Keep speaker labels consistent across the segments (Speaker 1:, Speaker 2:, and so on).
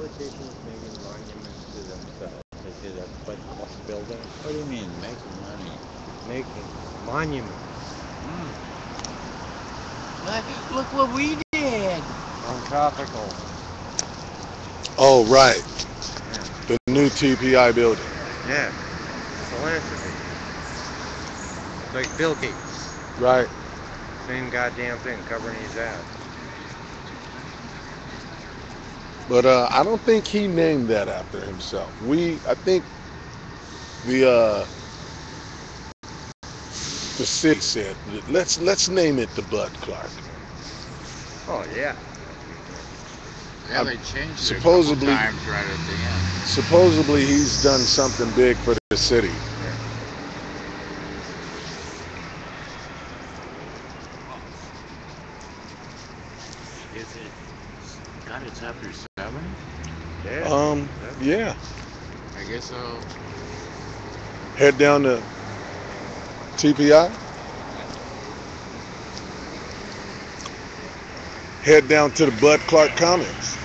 Speaker 1: politicians making monuments to themselves, like to the Bud Clark building.
Speaker 2: What do you mean, making money?
Speaker 1: Making monuments
Speaker 2: Look what we did.
Speaker 1: on tropical.
Speaker 3: Oh, right.
Speaker 1: Yeah.
Speaker 3: The new TPI building.
Speaker 1: Yeah. Philanthropy. It's like Bill Gates.
Speaker 3: Right.
Speaker 1: Same goddamn thing, covering his ass.
Speaker 3: But I don't think he named that after himself. I think the uh, the city said, let's name it the Bud Clark.
Speaker 1: Oh yeah.
Speaker 2: Yeah, they changed it a couple
Speaker 3: Supposedly,
Speaker 2: times right at the end.
Speaker 3: supposedly he's done something big for the city.
Speaker 1: Yeah.
Speaker 2: Is it? God, it's after 7?
Speaker 1: Yeah.
Speaker 3: Yeah.
Speaker 2: I guess so.
Speaker 3: Head down to TPI. Head down to the Bud Clark Commons.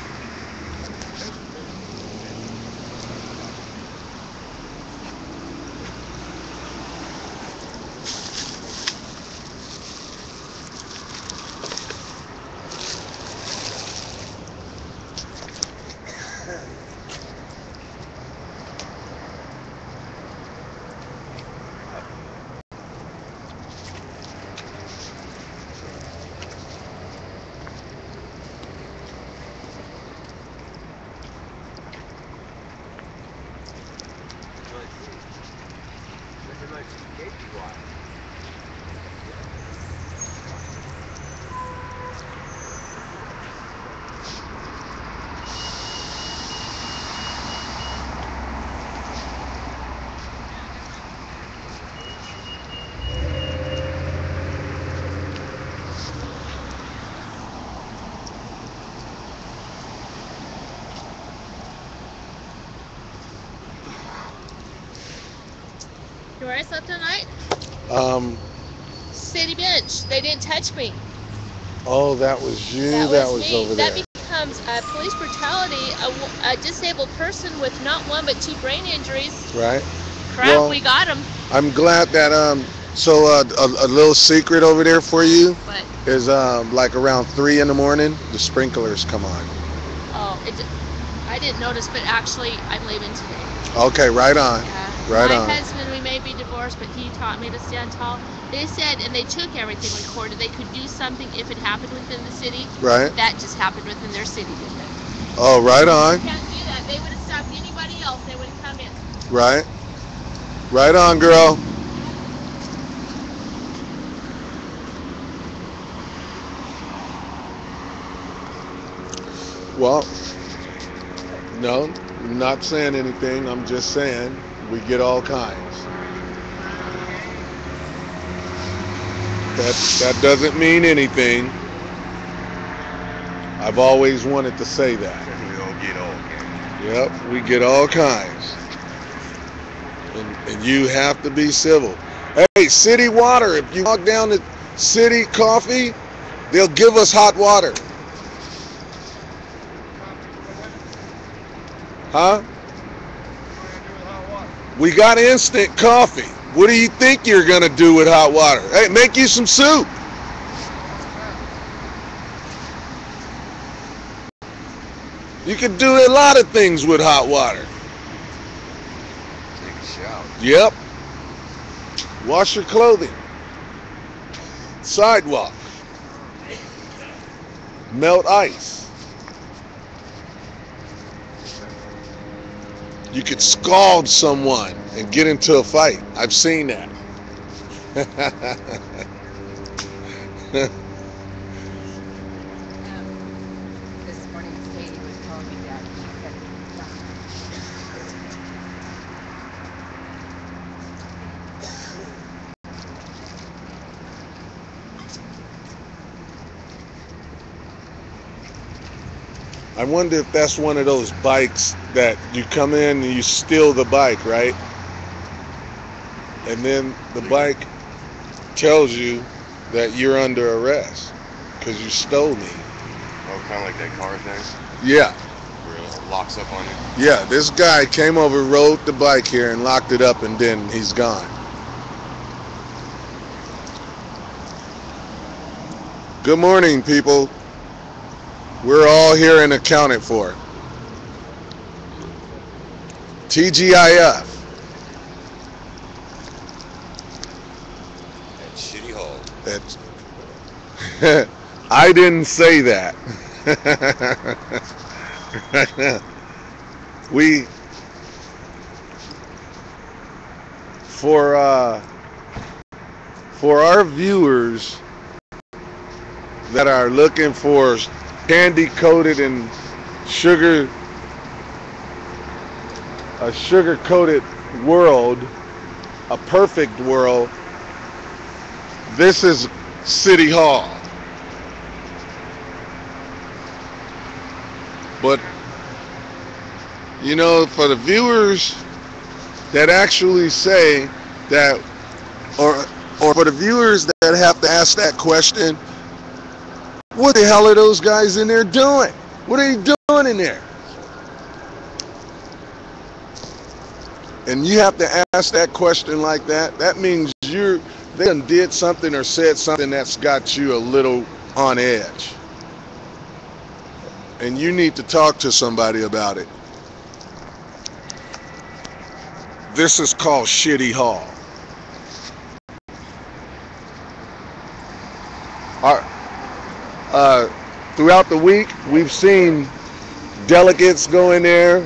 Speaker 4: You know where I slept tonight?
Speaker 3: Um,
Speaker 4: City bench. They didn't touch me.
Speaker 3: oh, that was you.
Speaker 4: That was me.
Speaker 3: over
Speaker 4: That
Speaker 3: there.
Speaker 4: becomes police brutality. A disabled person with not one but 2 brain injuries.
Speaker 3: Right.
Speaker 4: Crap,
Speaker 3: Well,
Speaker 4: we got him.
Speaker 3: I'm glad that So a little secret over there for you
Speaker 4: But
Speaker 3: is like around 3 in the morning, the sprinklers come on.
Speaker 4: oh, I didn't notice, but actually, I'm leaving today.
Speaker 3: Okay, right on.
Speaker 4: Yeah.
Speaker 3: Right
Speaker 4: My
Speaker 3: on.
Speaker 4: husband, we may be divorced, but he taught me to stand tall. They said, and they took everything recorded. They could do something if it happened within the city.
Speaker 3: Right.
Speaker 4: That just happened within their city, didn't it?
Speaker 3: Oh, right on.
Speaker 4: Can't do that. They would have stopped anybody else. They would have come in.
Speaker 3: Right. Right on, girl. Well, no, I'm not saying anything. I'm just saying we get all kinds. That doesn't mean anything. I've always wanted to say that.
Speaker 1: We all get all kinds.
Speaker 3: Yep, we get all kinds. And you have to be civil. Hey, City Water, if you walk down to City Coffee, they'll give us hot water. Huh? We got instant coffee. What do you think you're going to do with hot water? Hey, make you some soup. You can do a lot of things with hot water.
Speaker 2: Take a shower.
Speaker 3: Yep. Wash your clothing. Sidewalk. Melt ice. You could scald someone and get into a fight. I've seen that.
Speaker 5: This morning, Sadie was telling me that he said
Speaker 3: I wonder if that's one of those bikes that you come in and you steal the bike, right? And then the bike tells you that you're under arrest because you stole me.
Speaker 1: Oh, kind of like that car thing.
Speaker 3: Yeah.
Speaker 1: Really?
Speaker 6: locks up on you.
Speaker 3: Yeah, this guy came over, rode the bike here, and locked it up, and then he's gone. Good morning, people. We're all here and accounted for. TGIF.
Speaker 6: At Shitty Hall.
Speaker 3: That's I didn't say that. We for our viewers that are looking for candy coated and a sugar coated world, a perfect world, this is City Hall. But you know, for the viewers that actually say that, or for the viewers that have to ask that question, what the hell are those guys in there doing? What are they doing in there? And you have to ask that question like that. That means they done did something or said something that's got you a little on edge. And you need to talk to somebody about it. This is called Shitty Hall. Throughout the week, we've seen delegates go in there,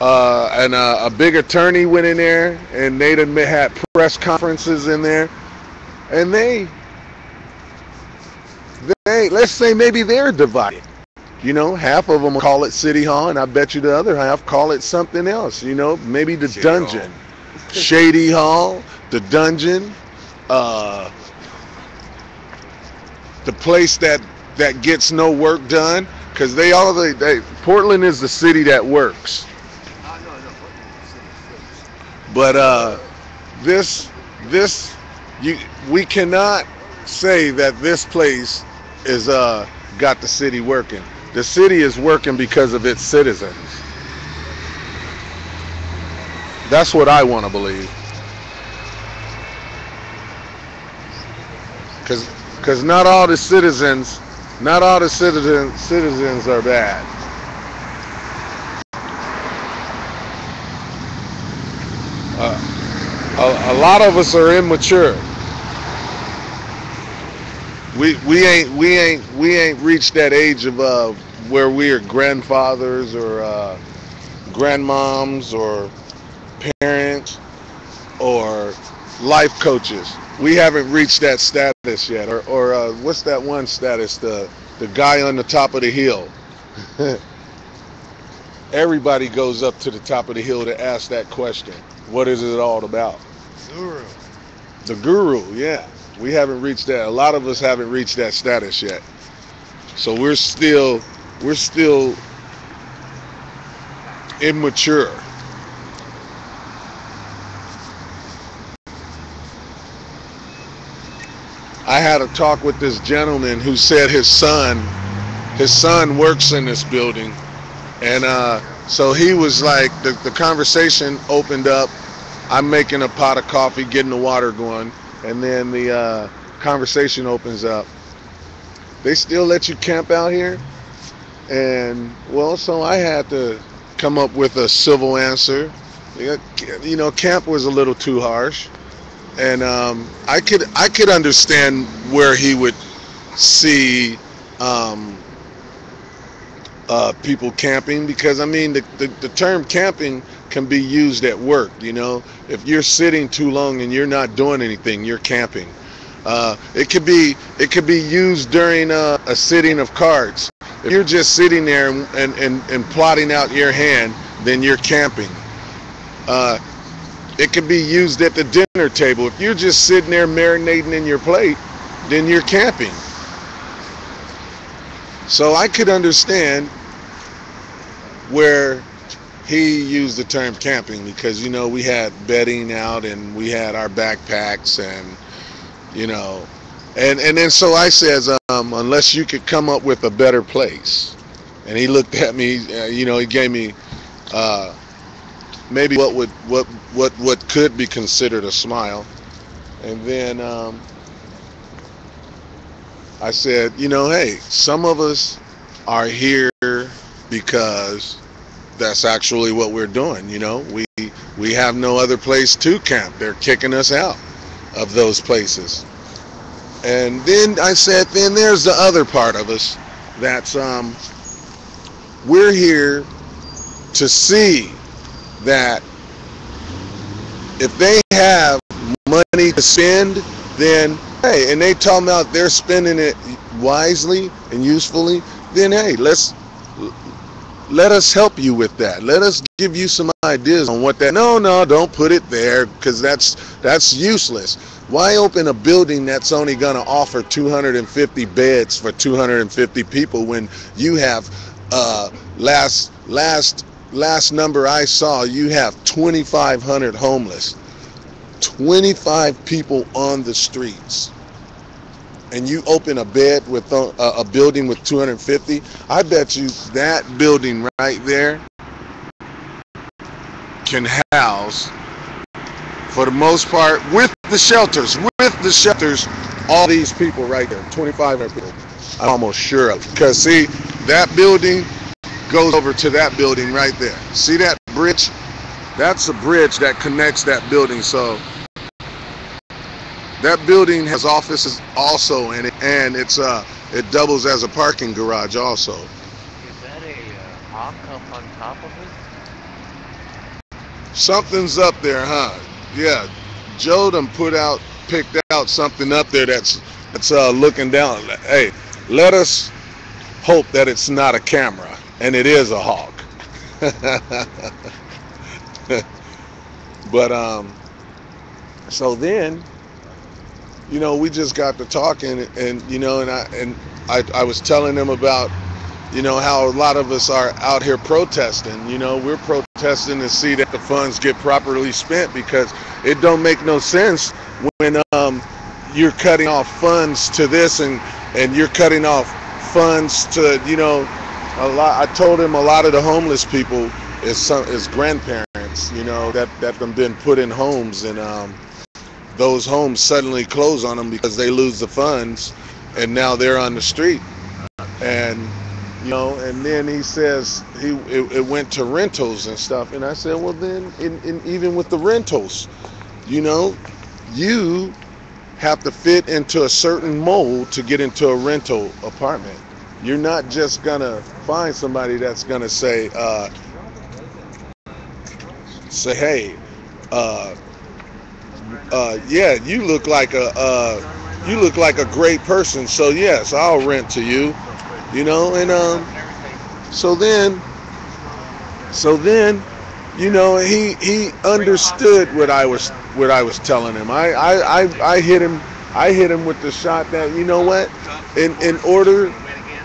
Speaker 3: and a big attorney went in there, and they had press conferences in there, and they let's say maybe they're divided. You know, half of them call it City Hall, and I bet you the other half call it something else. You know, maybe the
Speaker 6: Shady
Speaker 3: dungeon,
Speaker 6: Hall.
Speaker 3: Shady Hall, the dungeon, the place that gets no work done, because Portland is the city that works. But we cannot say that this place is got the city working. The city is working because of its citizens. That's what I want to believe. Because not all the citizens are bad. A lot of us are immature. We ain't reached that age of where we are grandfathers or grandmoms or parents or life coaches. We haven't reached that status yet. Or what's that one status? The guy on the top of the hill. Everybody goes up to the top of the hill to ask that question. What is it all about?
Speaker 6: Guru.
Speaker 3: The guru, yeah. We haven't reached that. A lot of us haven't reached that status yet. So we're still immature. I had a talk with this gentleman who said his son works in this building, and so he was like, the conversation opened up. I'm making a pot of coffee, getting the water going, and then the conversation opens up. They still let you camp out here? And well, so I had to come up with a civil answer. You know, camp was a little too harsh, and I could understand where he would see people camping, because I mean the term camping can be used at work. You know, if you're sitting too long and you're not doing anything, you're camping. It could be used during a sitting of cards. If you're just sitting there and plotting out your hand, then you're camping. It could be used at the dinner table. If you're just sitting there marinating in your plate, then you're camping. So I could understand where he used the term camping, because, you know, we had bedding out and we had our backpacks, and, you know, and then so I says, unless you could come up with a better place, then you're camping. And then so I says, unless you could come up with a better place, then you're camping. And then so I says, unless you could come up with a better place, then you're camping. And then so I says, unless you could come up with a better place, then you're camping. And then so I says, unless you could come up with a better place, And he looked at me, he gave me maybe what could be considered a smile. And then I said, hey, some of us are here because that's actually what we're doing. We have no other place to camp. They're kicking us out of those places. And then I said, then there's the other part of us that's we're here to see that if they have money to spend, then hey, and they talking about they're spending it wisely and usefully, then hey, let us help you with that. Let us give you some ideas on what that. No, don't put it there because that's useless. Why open a building that's only going to offer 250 beds for 250 people when you have last number I saw, you have 2,500 homeless, 25 people on the streets, and you open a bed with a building with 250, I bet you that building right there can house, for the most part, with the shelters, all these people right there, 2,500 people. I'm almost sure of it. Because see, that building goes over to that building right there. See that bridge? That's a bridge that connects that building. So that building has offices also in it, and it doubles as a parking garage also.
Speaker 2: Is that a hawk up on top of it?
Speaker 3: Something's up there, huh? Yeah, Joe done picked out something up there that's looking down. Hey, let us hope that it's not a camera and it is a hawk. But so then, we just got to talking, and I was telling them about, how a lot of us are out here protesting. We're protesting to see that the funds get properly spent, because it don't make no sense when you're cutting off funds to this and you're cutting off funds to, a lot. I told him a lot of the homeless people is grandparents, that have been put in homes, and those homes suddenly close on them because they lose the funds, and now they're on the street. And and then he says it went to rentals and stuff, and I said, well, then even with the rentals, you have to fit into a certain mold to get into a rental apartment. You're not just gonna find somebody that's gonna say hey, yeah, you look like a great person, so yes, I'll rent to you, and so then he understood what I was telling him. I hit him with the shot that, what, in order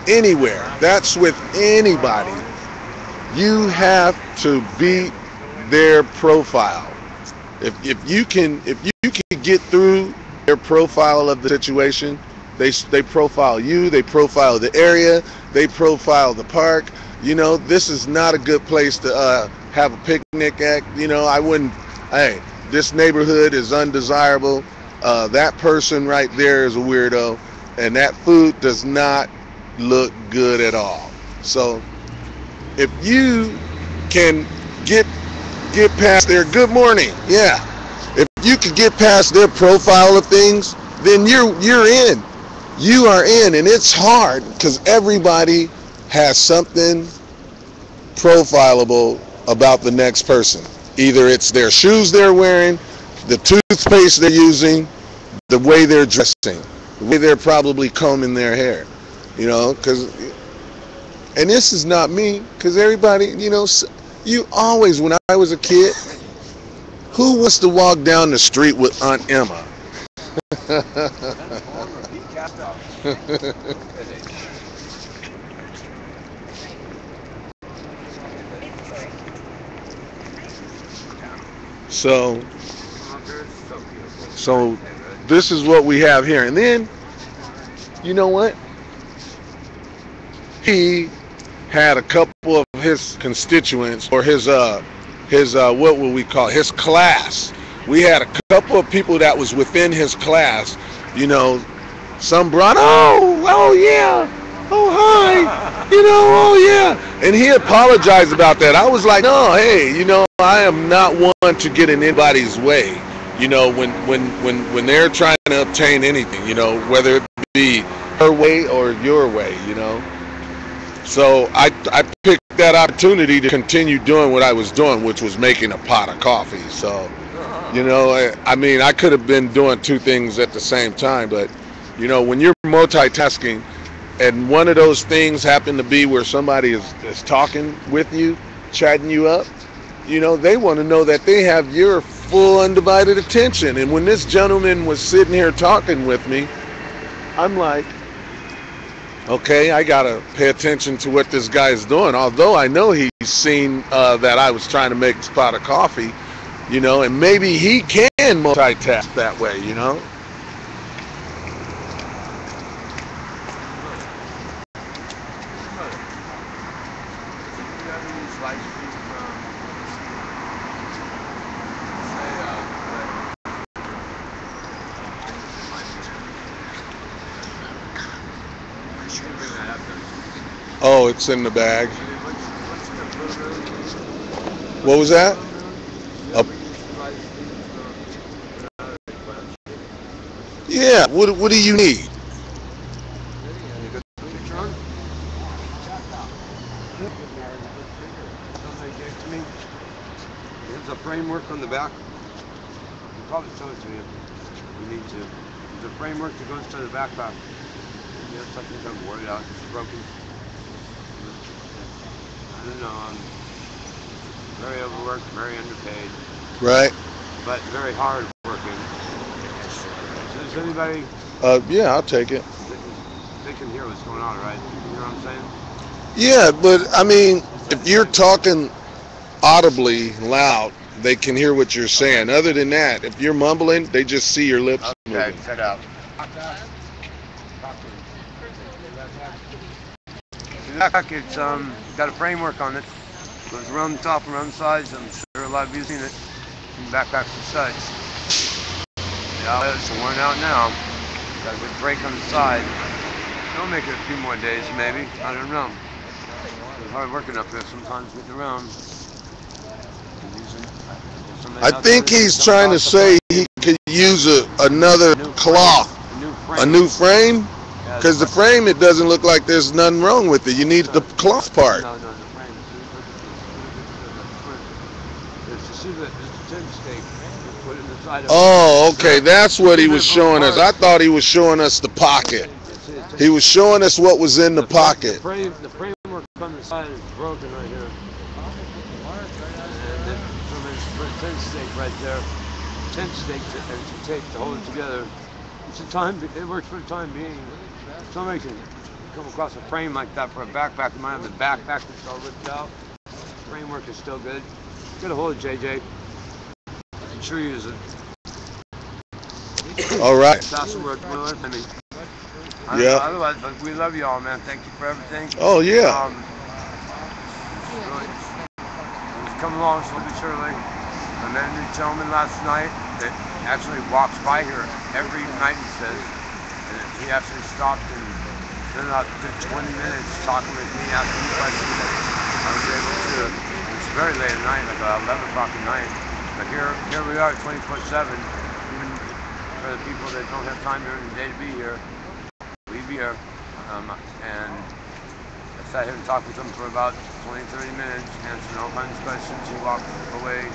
Speaker 3: anywhere, that's with anybody, you have to beat their profile. If you can get through their profile of the situation, they profile you, they profile the area, they profile the park. This is not a good place to have a picnic at. I wouldn't. Hey, this neighborhood is undesirable. That person right there is a weirdo, and that food does not look good at all. So if you can get past their good morning, yeah. If you could get past their profile of things, then you're in. You are in, and it's hard because everybody has something profilable about the next person. Either it's their shoes they're wearing, the toothpaste they're using, the way they're dressing, the way they're probably combing their hair. Because, and this is not me, because everybody, you always, when I was a kid, who wants to walk down the street with Aunt Emma? So this is what we have here. And then, you know what? He had a couple of his constituents, or his what would we call it? His class. We had a couple of people that was within his class, you know, some brought, oh yeah, oh hi, oh yeah, and he apologized about that. I was like, no, hey, I am not one to get in anybody's way, when they're trying to obtain anything, whether it be her way or your way. So I picked that opportunity to continue doing what I was doing, which was making a pot of coffee. So, I mean, I could have been doing two things at the same time, but when you're multitasking and one of those things happen to be where somebody is talking with you, chatting you up, they want to know that they have your full undivided attention. And when this gentleman was sitting here talking with me, I'm like, okay, I gotta pay attention to what this guy is doing. Although I know he's seen that I was trying to make a pot of coffee, and maybe he can multitask that way, Oh, it's in the bag. What was that? Yeah. What do you need?
Speaker 6: There's a framework on the back. I'll probably show it to you. You need to. There's a framework that goes to the backpack. Yeah, something I'm worried out. It's broken. I don't know. I'm very overworked, very underpaid.
Speaker 3: Right.
Speaker 6: But very hard working. So does anybody?
Speaker 3: Yeah, I'll take it.
Speaker 6: They can hear what's going on, right? You know what I'm saying?
Speaker 3: Yeah, but I mean, if you're talking audibly loud, they can hear what you're saying. Other than that, if you're mumbling, they just see your lips moving.
Speaker 6: Set up. The backpack, it's got a framework on it. Goes around the top and around the sides. I'm sure a lot of you have seen it. And backpacks and such. Yeah, it's worn out now. Got a good break on the side. It'll make it a few more days, maybe. I don't know. It's hard working up there sometimes, getting around.
Speaker 3: I think he's trying to say he could use another cloth, a new frame, because the frame, it doesn't look like there's nothing wrong with it. You need the cloth part.
Speaker 6: No, the frame. It's the tin stake. Put it in the side of
Speaker 3: Oh, okay, that's what he was showing us. I thought he was showing us the pocket. He was showing us what was in the pocket.
Speaker 6: The framework on the side is broken right here. And then from his tin stake right there, tin stake and tape to hold it together. It works for the time being. Somebody can come across a frame like that for a backpack. You might have the backpack that's all ripped out. The framework is still good. Get a hold of JJ. I'm sure you use it.
Speaker 3: All right.
Speaker 6: That's the word.
Speaker 3: Yeah.
Speaker 6: Otherwise, but we love you all, man. Thank you for everything.
Speaker 3: Oh, yeah.
Speaker 6: It's coming along slowly but surely. I met a new gentleman last night that actually walks by here every night, he says. And he actually stopped and spent about 20 minutes talking with me, asking me questions. I was able to. It's very late at night, like 11 o'clock at night. But here we are, 24/7. Even for the people that don't have time during the day to be here, we be here. And I sat here and talked with him for about 20-30 minutes, answering all kinds of questions. He walked away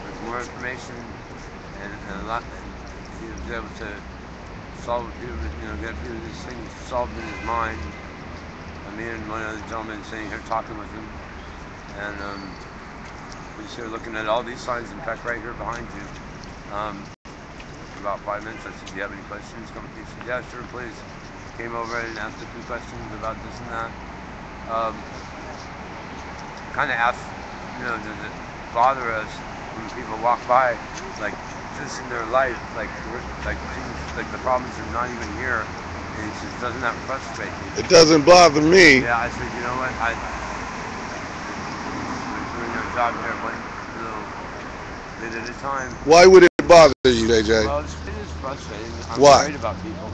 Speaker 6: with more information and a lot. He was able to solve get a few of these things solved in his mind. Me and one other gentleman sitting here talking with him, and we're just here looking at all these signs. In fact, right here behind you. For about 5 minutes, I said, "Do you have any questions?" He said, "Yeah, sure, please." Came over and asked a few questions about this and that. Kind of asked, does it bother us when people walk by, like just in their life, like things, like the problems are not even here, he says, doesn't that frustrate you?
Speaker 3: It doesn't bother me.
Speaker 6: Yeah, I said, you know what? We're doing our job here one little bit at a time.
Speaker 3: Why would it bother you, AJ?
Speaker 6: Well, it is frustrating. I'm
Speaker 3: Why?
Speaker 6: worried about people.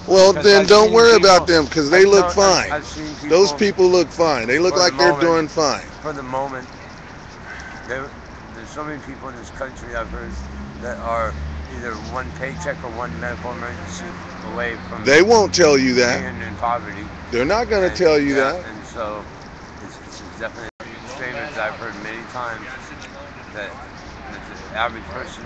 Speaker 3: Well,
Speaker 6: Because
Speaker 3: then
Speaker 6: I've
Speaker 3: don't
Speaker 6: seen
Speaker 3: worry
Speaker 6: people-
Speaker 3: about them because they look fine.
Speaker 6: I've seen people.
Speaker 3: Those people look fine. They look
Speaker 6: For the
Speaker 3: like they're
Speaker 6: moment.
Speaker 3: doing fine.
Speaker 6: For the moment, there's so many people in this country I've heard that are either one paycheck or one medical emergency away from
Speaker 3: They won't tell you that.
Speaker 6: being in poverty.
Speaker 3: They're not going to
Speaker 6: And,
Speaker 3: tell you
Speaker 6: yeah,
Speaker 3: that.
Speaker 6: And so it's definitely statements I've heard many times that the average person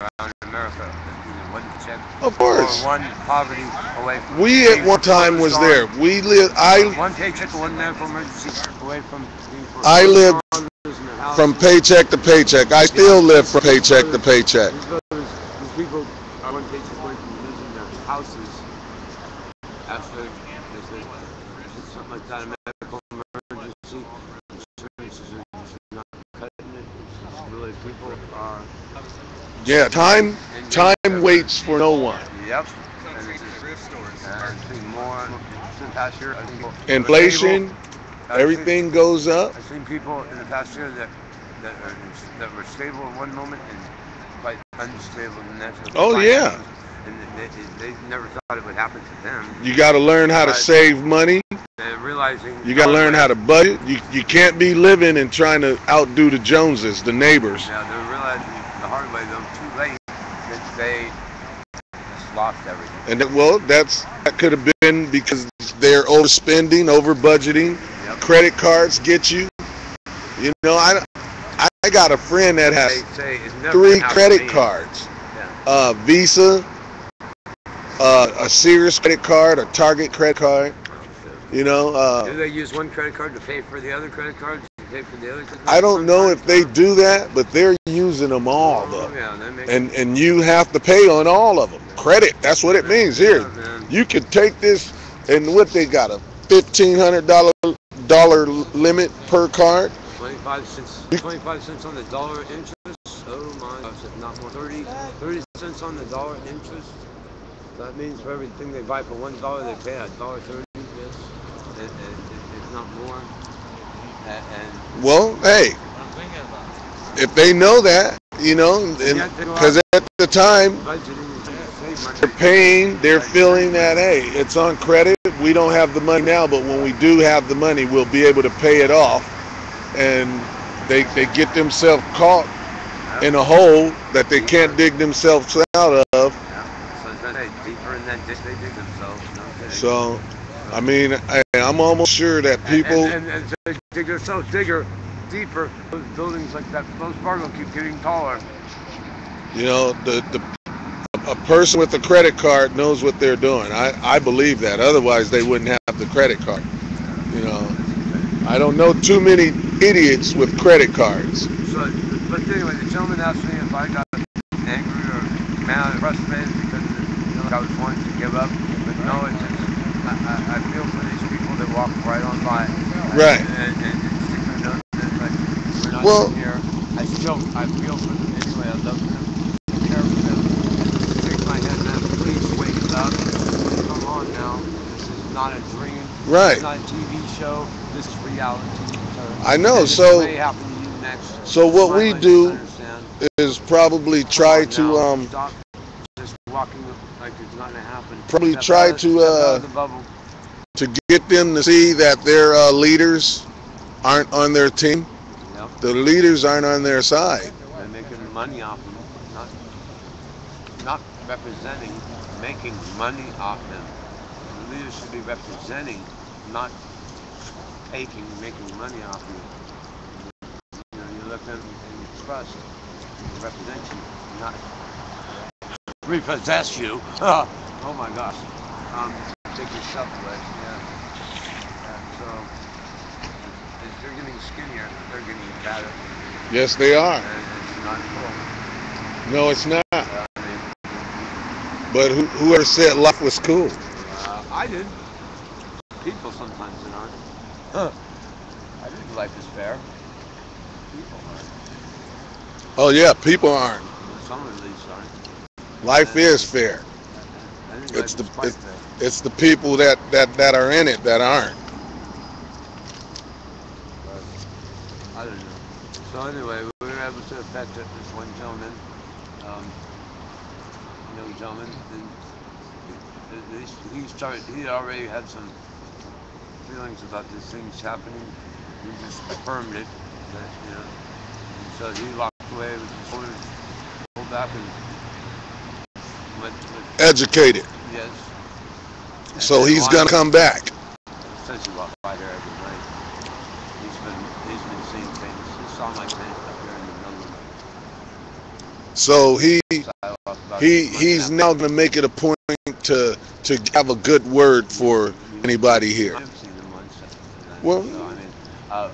Speaker 6: around America is either one check
Speaker 3: Of course.
Speaker 6: or one poverty away from
Speaker 3: We at
Speaker 6: being
Speaker 3: one time was
Speaker 6: foreclosed
Speaker 3: there. We live.
Speaker 6: on, one paycheck or one medical emergency away from being
Speaker 3: I
Speaker 6: foreclosed
Speaker 3: lived
Speaker 6: on, losing their houses.
Speaker 3: from paycheck to paycheck. I still live from paycheck to paycheck.
Speaker 6: These people are one paycheck away from losing their houses after it's something like that, a medical emergency. Insurances are just not cutting it. It's just really people are.
Speaker 3: Yeah, time waits for no one.
Speaker 6: Yep. And it's just, I think more in the past year. I think
Speaker 3: Inflation,
Speaker 6: I've
Speaker 3: everything goes up.
Speaker 6: I've seen people in the past year that were stable in one moment and quite unstable in the next.
Speaker 3: Oh, yeah.
Speaker 6: And they never thought it would happen to them.
Speaker 3: You got to learn how to save money.
Speaker 6: And realizing
Speaker 3: You got to learn how to budget. You can't be living and trying to outdo the Joneses, the neighbors.
Speaker 6: Now they're realizing the hard way, though, too late, that they just lost everything.
Speaker 3: And that could have been because they're overspending, over budgeting.
Speaker 6: Yep.
Speaker 3: Credit cards get you. You know, I got a friend that has
Speaker 6: They say it's never
Speaker 3: 3
Speaker 6: happened to
Speaker 3: credit
Speaker 6: me.
Speaker 3: cards.
Speaker 6: Yeah.
Speaker 3: Visa, a Sears credit card, a Target credit card. You know,
Speaker 6: Do they use one credit card to pay for the other credit cards? To pay for the other credit
Speaker 3: I don't know
Speaker 6: cards?
Speaker 3: if they do that, but they're using them all
Speaker 6: Oh,
Speaker 3: though.
Speaker 6: yeah, they make
Speaker 3: And you have to pay on all of them. Credit, that's what it means here.
Speaker 6: Yeah, man.
Speaker 3: You can take this and what they got, a $1,500 limit per card.
Speaker 6: 25 cents on the dollar interest. Oh my gosh, if not more. 30 cents on the dollar interest. That means for everything they buy for $1, they pay $1.30. Yes, and if not more. And
Speaker 3: Well, hey, if they know that, you know, because at the time
Speaker 6: budgeting is to save money.
Speaker 3: they're paying, they're feeling that, hey, it's on credit. We don't have the money now, but when we do have the money, we'll be able to pay it off. And they get themselves caught in a hole that they can't dig themselves out of.
Speaker 6: Yeah. So it's gonna deeper in that ditch they dig themselves. No kidding.
Speaker 3: So, I mean, I'm almost sure that people,
Speaker 6: and so they dig themselves deeper. Those buildings like that, Wells Fargo, keep getting taller.
Speaker 3: you know, a person with a credit card knows what they're doing. I believe that. Otherwise, they wouldn't have the credit card. You know, I don't know too many idiots with credit cards.
Speaker 6: So, but anyway, the gentleman asked me if I got angry or mad or frustrated because I was wanting to give up. But no, it's just I feel for these people that walk right on by.
Speaker 3: Right.
Speaker 6: And stick their nose in it, like we're not
Speaker 3: Well,
Speaker 6: here. I feel for them anyway. I love them. I care for them. Shake my head, man. Please wake up. Come on now. This is not a dream.
Speaker 3: Right.
Speaker 6: It's not a TV show. This is reality.
Speaker 3: I know.
Speaker 6: And
Speaker 3: So,
Speaker 6: this may happen to you next.
Speaker 3: so what we
Speaker 6: Finally,
Speaker 3: do
Speaker 6: understand.
Speaker 3: is probably try
Speaker 6: Come on
Speaker 3: to
Speaker 6: now. Stop just walking like it's not gonna happen.
Speaker 3: probably
Speaker 6: Step
Speaker 3: try
Speaker 6: out-
Speaker 3: to,
Speaker 6: step out of the bubble.
Speaker 3: to get them to see that their leaders aren't on their team.
Speaker 6: Yep.
Speaker 3: The leaders aren't on their side.
Speaker 6: They're making money off them, not representing, making money off them. The leaders should be representing, not taking, making money off you. You know, you look at them and you trust, to represent you, not repossess you. Oh my gosh. Take yourself away. Yeah. So as they're getting skinnier, they're getting fatter.
Speaker 3: Yes, they are.
Speaker 6: And it's not cool.
Speaker 3: No, it's not.
Speaker 6: I mean,
Speaker 3: But whoever said life was cool?
Speaker 6: I did. People sometimes that aren't. Huh. I think life is fair. People aren't.
Speaker 3: Oh yeah, people aren't.
Speaker 6: Some at least aren't.
Speaker 3: Life is fair.
Speaker 6: I think
Speaker 3: It's
Speaker 6: life is quite fair.
Speaker 3: It's the people that are in it that aren't.
Speaker 6: But I don't know. So anyway, we were able to pet this one gentleman, young gentleman, and he already had some feelings about these things happening. He just affirmed it, that, and so he walked away with his shoulders pulled back and went
Speaker 3: Educated.
Speaker 6: yes.
Speaker 3: So he's gonna come back.
Speaker 6: Since he walked by there every night, he's been seeing things. He saw my tent up here in the middle of
Speaker 3: So
Speaker 6: the sidewalk about
Speaker 3: he's now gonna make it a point to have a good word for anybody here.
Speaker 6: I've seen him once.
Speaker 3: Well,
Speaker 6: So, I mean, I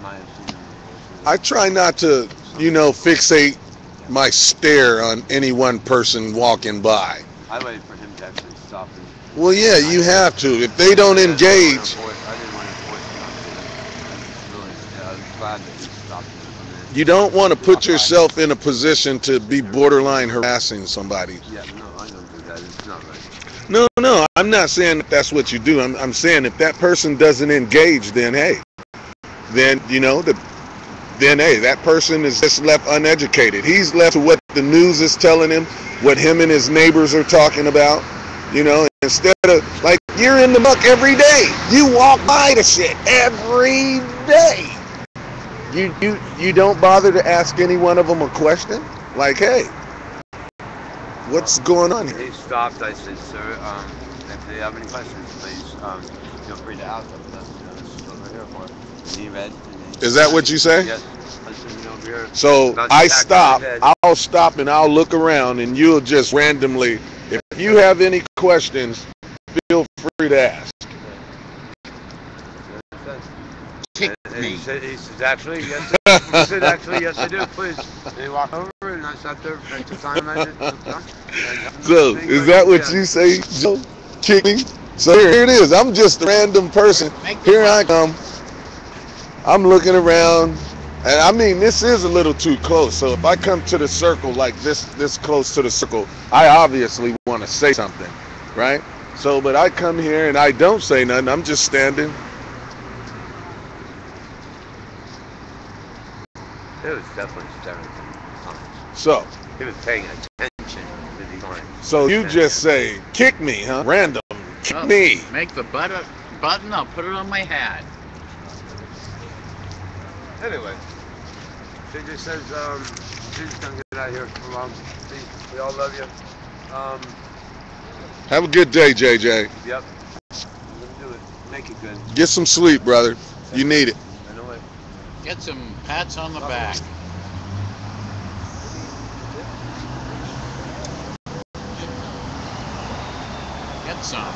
Speaker 6: might have seen him before.
Speaker 3: I try not to, fixate my stare on any one person walking by.
Speaker 6: I waited for him to actually stop.
Speaker 3: Well, yeah, you have to. If they don't engage,
Speaker 6: I didn't want to force it on him. I was glad that he stopped.
Speaker 3: you don't want to put yourself in a position to be borderline harassing somebody.
Speaker 6: Yeah, no, I don't do that. It's not right.
Speaker 3: No, I'm not saying that that's what you do. I'm saying if that person doesn't engage, then hey, that person is just left uneducated. He's left to what the news is telling him, what him and his neighbors are talking about. Instead of, like, you're in the muck every day. You walk by the shit every day. You don't bother to ask any one of them a question? Like, hey, what's going on here?
Speaker 6: He stopped. I said, sir, if they have any questions, please feel free to ask them. This is what we're here for. And he read.
Speaker 3: Is that what you say?
Speaker 6: Yes. I said, over here.
Speaker 3: So I stop. I'll stop and I'll look around, and you'll just randomly, if you have any questions, feel free to ask.
Speaker 2: Kick me.
Speaker 6: He said, actually, yes. He said, actually, yes, I do. Please. And he walked over, and I sat there for the time.
Speaker 3: So is that what you say, Joe? Kick me? So here it is. I'm just a random person. Here I come. I'm looking around. And I mean, this is a little too close. So if I come to the circle like this close to the circle, I obviously want to say something, right? So, but I come here and I don't say nothing. I'm just standing.
Speaker 6: It was definitely staring.
Speaker 3: So
Speaker 6: he was paying attention to these lines.
Speaker 3: So you just say, kick me, huh? Random. Kick me.
Speaker 2: Make the button, I'll put it on my hat.
Speaker 6: Anyway, she just says, she's gonna get out of here for long. We all love you.
Speaker 3: Have a good day, JJ.
Speaker 6: Yep. I'm gonna do it. Make it good.
Speaker 3: Get some sleep, brother. You need it.
Speaker 6: I know it.
Speaker 2: Get some pats on the back. Get some.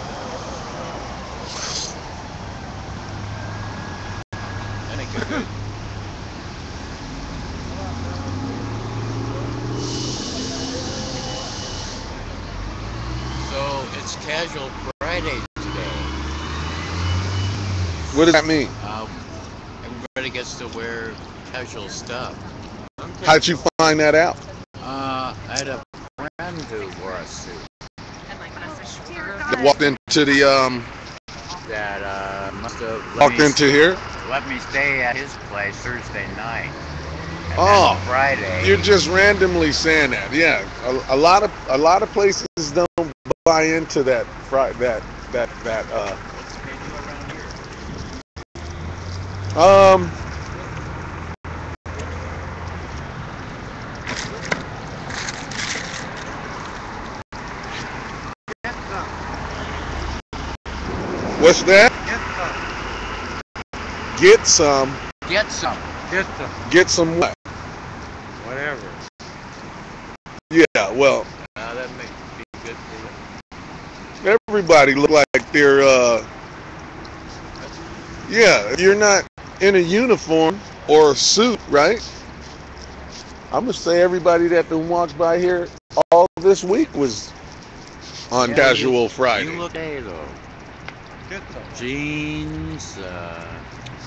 Speaker 2: Make it good. So it's Casual Friday today.
Speaker 3: What does that mean?
Speaker 2: Everybody gets to wear casual stuff.
Speaker 3: How'd you find that out?
Speaker 2: I had a friend who wore a suit.
Speaker 3: That walked into the
Speaker 2: That must have let me stay at his place Thursday night. And
Speaker 3: Oh,
Speaker 2: then Friday.
Speaker 3: you're just randomly saying that. Yeah, a lot of places don't buy into that.
Speaker 2: What's they do around here?
Speaker 3: What's that? Get some.
Speaker 2: Get some.
Speaker 3: Get some what?
Speaker 2: Whatever.
Speaker 3: Yeah, well,
Speaker 2: That may be good for you.
Speaker 3: everybody look like they're yeah, if you're not in a uniform or a suit, right? I'm gonna say everybody that been walked by here all this week was on Casual Friday.
Speaker 2: You look okay though. Jeans,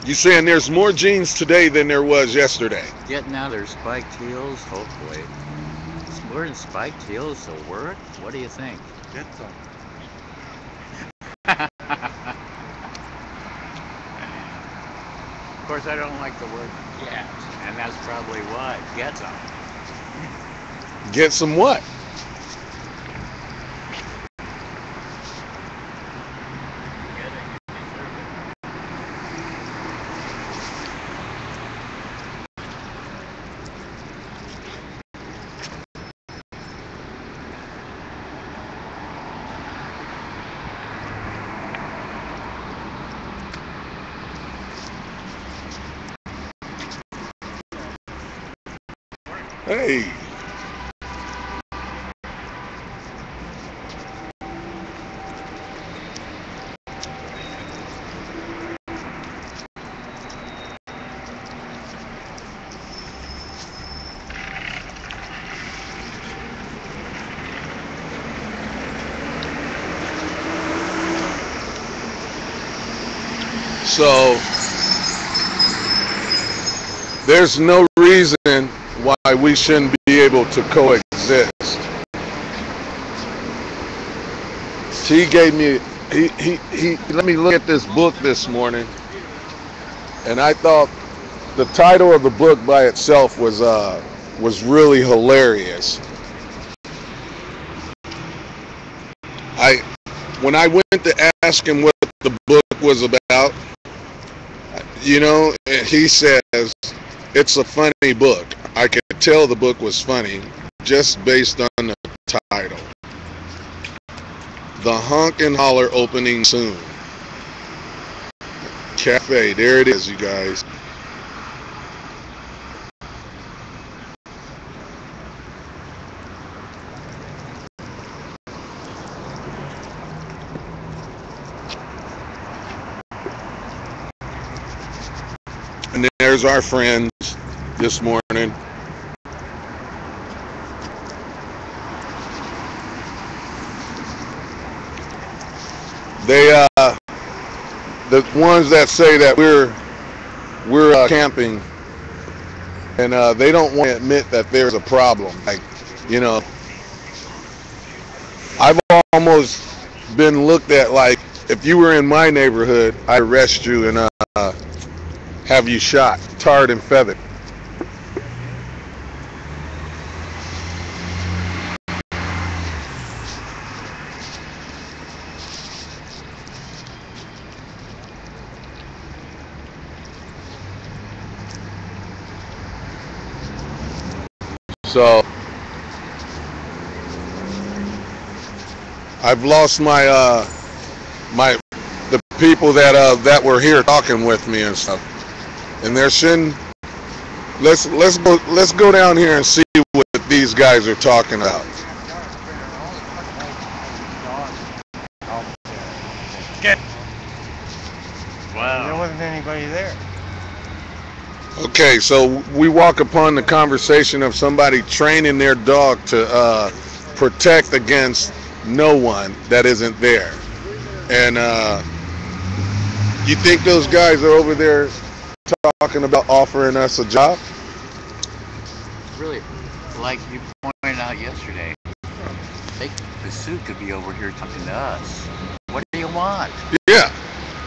Speaker 3: You saying there's more jeans today than there was yesterday?
Speaker 2: getting out their spiked heels, hopefully. It's wearing spiked heels to work? What do you think? course, I don't like the word get, and that's probably what gets them.
Speaker 3: Get some what? Hey. So there's no reason why we shouldn't be able to coexist. He gave me he let me look at this book this morning, and I thought the title of the book by itself was really hilarious. When I went to ask him what the book was about, you know, he says it's a funny book. I could tell the book was funny just based on the title. The Honk and Holler opening soon. Cafe, there it is, you guys. And there's our friends this morning. They the ones that say that we're camping, and they don't want to admit that there's a problem. Like, you know, I've almost been looked at like, if you were in my neighborhood, I'd arrest you and have you shot, tarred and feathered. So I've lost my the people that were here talking with me and stuff, and there shouldn't. Let's go down here and see what these guys are talking about.
Speaker 1: Wow. There wasn't anybody there.
Speaker 3: Okay, so we walk upon the conversation of somebody training their dog to protect against no one that isn't there. And you think those guys are over there talking about offering us a job?
Speaker 2: Really, like you pointed out yesterday, the suit could be over here talking to us. What do you want?
Speaker 3: Yeah.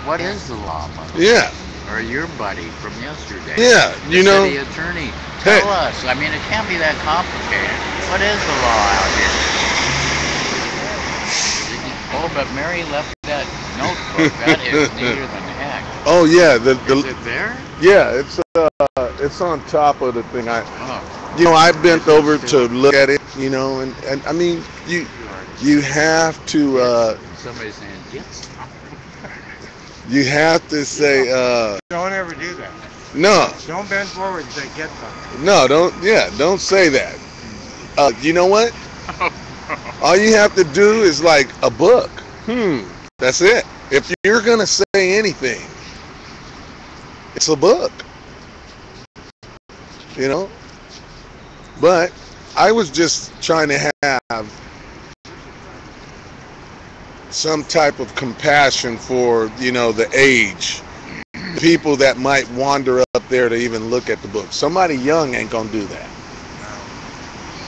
Speaker 2: What is the llama?
Speaker 3: Yeah.
Speaker 2: Or your buddy from yesterday?
Speaker 3: Yeah, you know.
Speaker 2: The city attorney. Tell us. I mean, it can't be that complicated. What is the law out here? Oh, but Mary left that notebook. That is neater than heck.
Speaker 3: Oh yeah,
Speaker 2: is it there?
Speaker 3: Yeah, it's on top of the thing. You know, I bent over to look at it. You know, and I mean, you have to.
Speaker 2: Somebody's saying yes.
Speaker 3: You have to say.
Speaker 1: Don't ever do that.
Speaker 3: No.
Speaker 1: Don't bend forward and say get something.
Speaker 3: No, don't. Yeah, don't say that. You know what? All you have to do is like a book. That's it. If you're gonna say anything, it's a book. You know. But I was just trying to have some type of compassion for, you know, the age. People that might wander up there to even look at the book. Somebody young ain't gonna do that.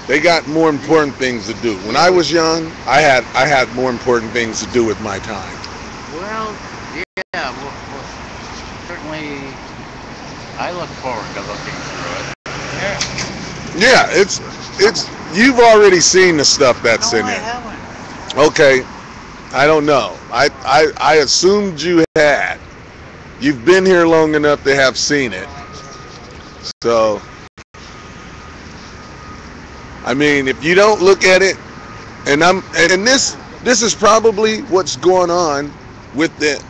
Speaker 3: They got more important things to do. When I was young, I had more important things to do with my time.
Speaker 2: Well, yeah, well, certainly I look forward to looking through it.
Speaker 3: Yeah, it's you've already seen the stuff that's
Speaker 2: No,
Speaker 3: in
Speaker 2: I
Speaker 3: there.
Speaker 2: haven't.
Speaker 3: Okay, I don't know. I assumed you had. You've been here long enough to have seen it. So, I mean, if you don't look at it, and this is probably what's going on with the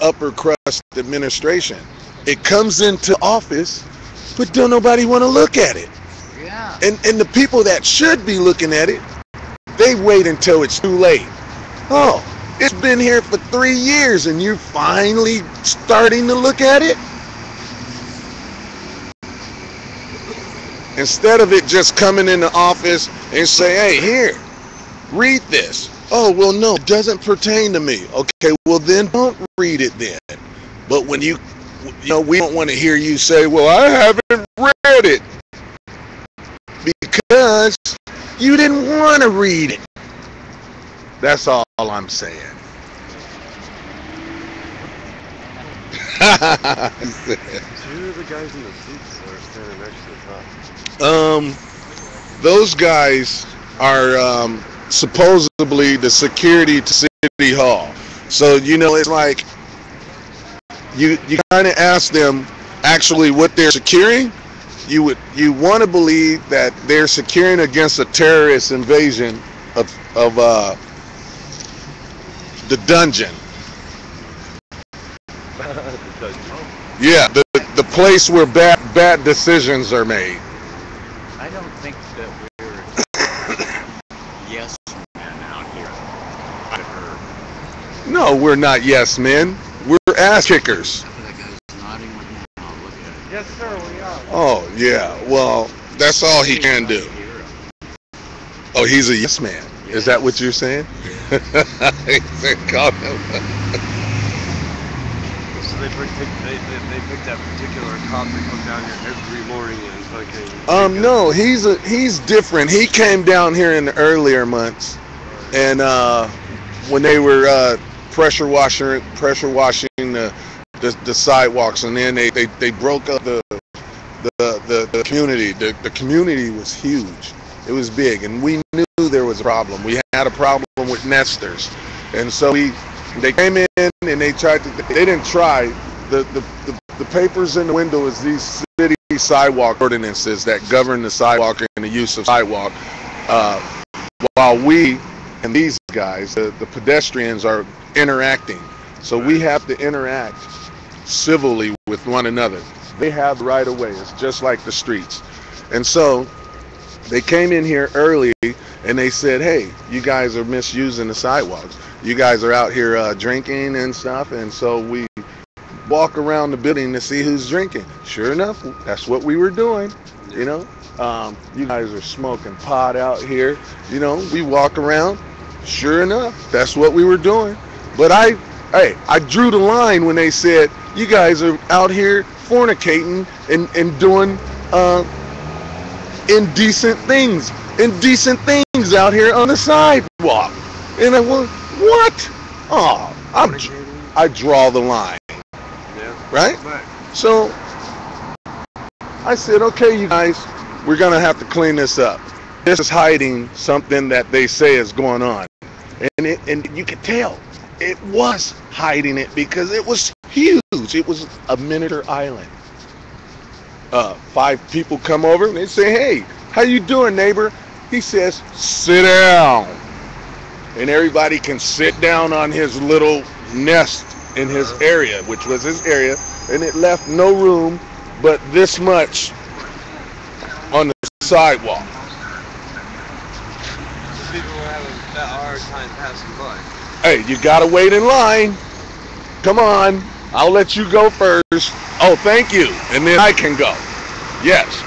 Speaker 3: upper crust administration. It comes into office, but don't nobody want to look at it.
Speaker 2: Yeah.
Speaker 3: And the people that should be looking at it, they wait until it's too late. Oh, it's been here for 3 years and you're finally starting to look at it? Instead of it just coming in the office and say, hey, here, read this. Oh, well, no, it doesn't pertain to me. Okay, well, then don't read it then. But when we don't want to hear you say, well, I haven't read it. Because you didn't want to read it. That's all I'm saying.
Speaker 1: So who are the guys in the suits that are standing next to the top?
Speaker 3: Those guys are supposedly the security to City Hall. So, it's like you kind of ask them actually what they're securing. You want to believe that they're securing against a terrorist invasion of the dungeon. Yeah, the place where bad decisions are made.
Speaker 2: I don't think that we're yes men out here. I heard.
Speaker 3: No, we're not yes men. We're ass kickers.
Speaker 2: That guy's nodding with me. Oh, look at it.
Speaker 1: Yes, sir, we are.
Speaker 3: Oh, yeah. Well, that's all he can do. Oh, he's a yes man. Is that what you're saying? He said, call him.
Speaker 1: So they pick that particular cop that comes down here every morning and fucking.
Speaker 3: No, he's different. He came down here in the earlier months, and when they were pressure washing the sidewalks, and then they broke up the community. The community was huge. It was big, and we knew there was a problem. We had a problem with nesters, and so they came in and they tried to. They didn't try. The papers in the window is these city sidewalk ordinances that govern the sidewalk and the use of sidewalk. While we and these guys, the pedestrians, are interacting. So we have to interact civilly with one another. They have the right of way. It's just like the streets. And so they came in here early and they said, hey, you guys are misusing the sidewalks. You guys are out here drinking and stuff. And so we walk around the building to see who's drinking. Sure enough, that's what we were doing. You guys are smoking pot out here. We walk around. Sure enough, that's what we were doing. But I drew the line when they said, you guys are out here fornicating and doing indecent things out here on the sidewalk. And I went, what? Oh, I draw the line. Yeah. Right? So I said, okay, you guys, we're going to have to clean this up. This is hiding something that they say is going on. And you could tell it was hiding it because it was huge. It was a miniature island. 5 people come over and they say, hey, how you doing, neighbor? He says, sit down. And everybody can sit down on his little nest in his area, which was his area, and it left no room but this much on the sidewalk.
Speaker 1: People were having that hard time passing by.
Speaker 3: Hey, you gotta wait in line. Come on, I'll let you go first. Oh, thank you. And then I can go. Yes.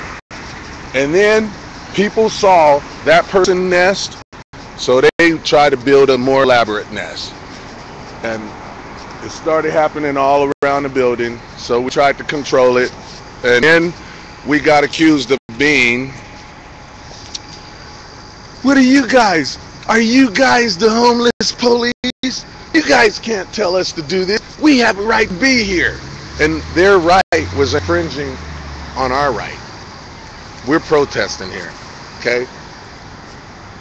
Speaker 3: And then people saw that person's nest, so they tried to build a more elaborate nest. And it started happening all around the building, so we tried to control it. And then we got accused of being, what are you guys? Are you guys the homeless police? You guys can't tell us to do this. We have a right to be here. And their right was infringing on our right. We're protesting here, okay?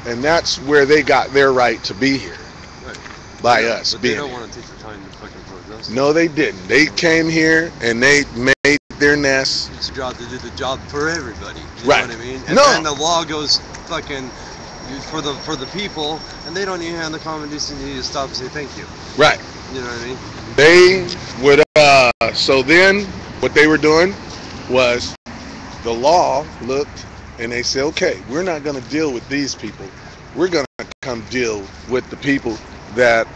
Speaker 3: And that's where they got their right to be here.
Speaker 1: Right.
Speaker 3: By
Speaker 1: Yeah,
Speaker 3: us
Speaker 1: but
Speaker 3: being
Speaker 1: they don't
Speaker 3: here.
Speaker 1: want to take the time to fucking protest.
Speaker 3: No, they didn't. They came here and they made their nest.
Speaker 1: It's a job to do the job for everybody. You
Speaker 3: Right.
Speaker 1: know what I mean? And,
Speaker 3: No.
Speaker 1: and the law goes fucking for the people, and they don't even have the common decency to stop and say thank you.
Speaker 3: Right.
Speaker 1: You know what I mean?
Speaker 3: They would, so then what they were doing was the law looked and they said, okay, we're not going to deal with these people. We're going to come deal with the people that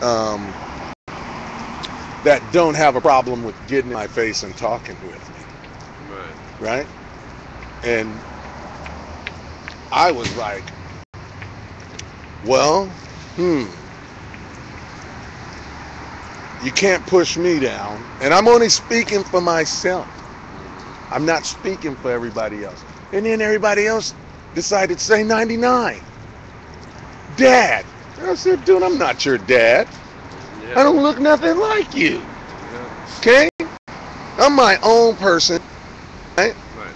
Speaker 3: that don't have a problem with getting in my face and talking with me. Right? And I was like, well, you can't push me down. And I'm only speaking for myself. I'm not speaking for everybody else. And then everybody else decided to say 99. Dad. And I said, dude, I'm not your dad.
Speaker 1: Yeah.
Speaker 3: I don't look nothing like you.
Speaker 1: Yeah.
Speaker 3: Okay? I'm my own person. Right?
Speaker 1: Right.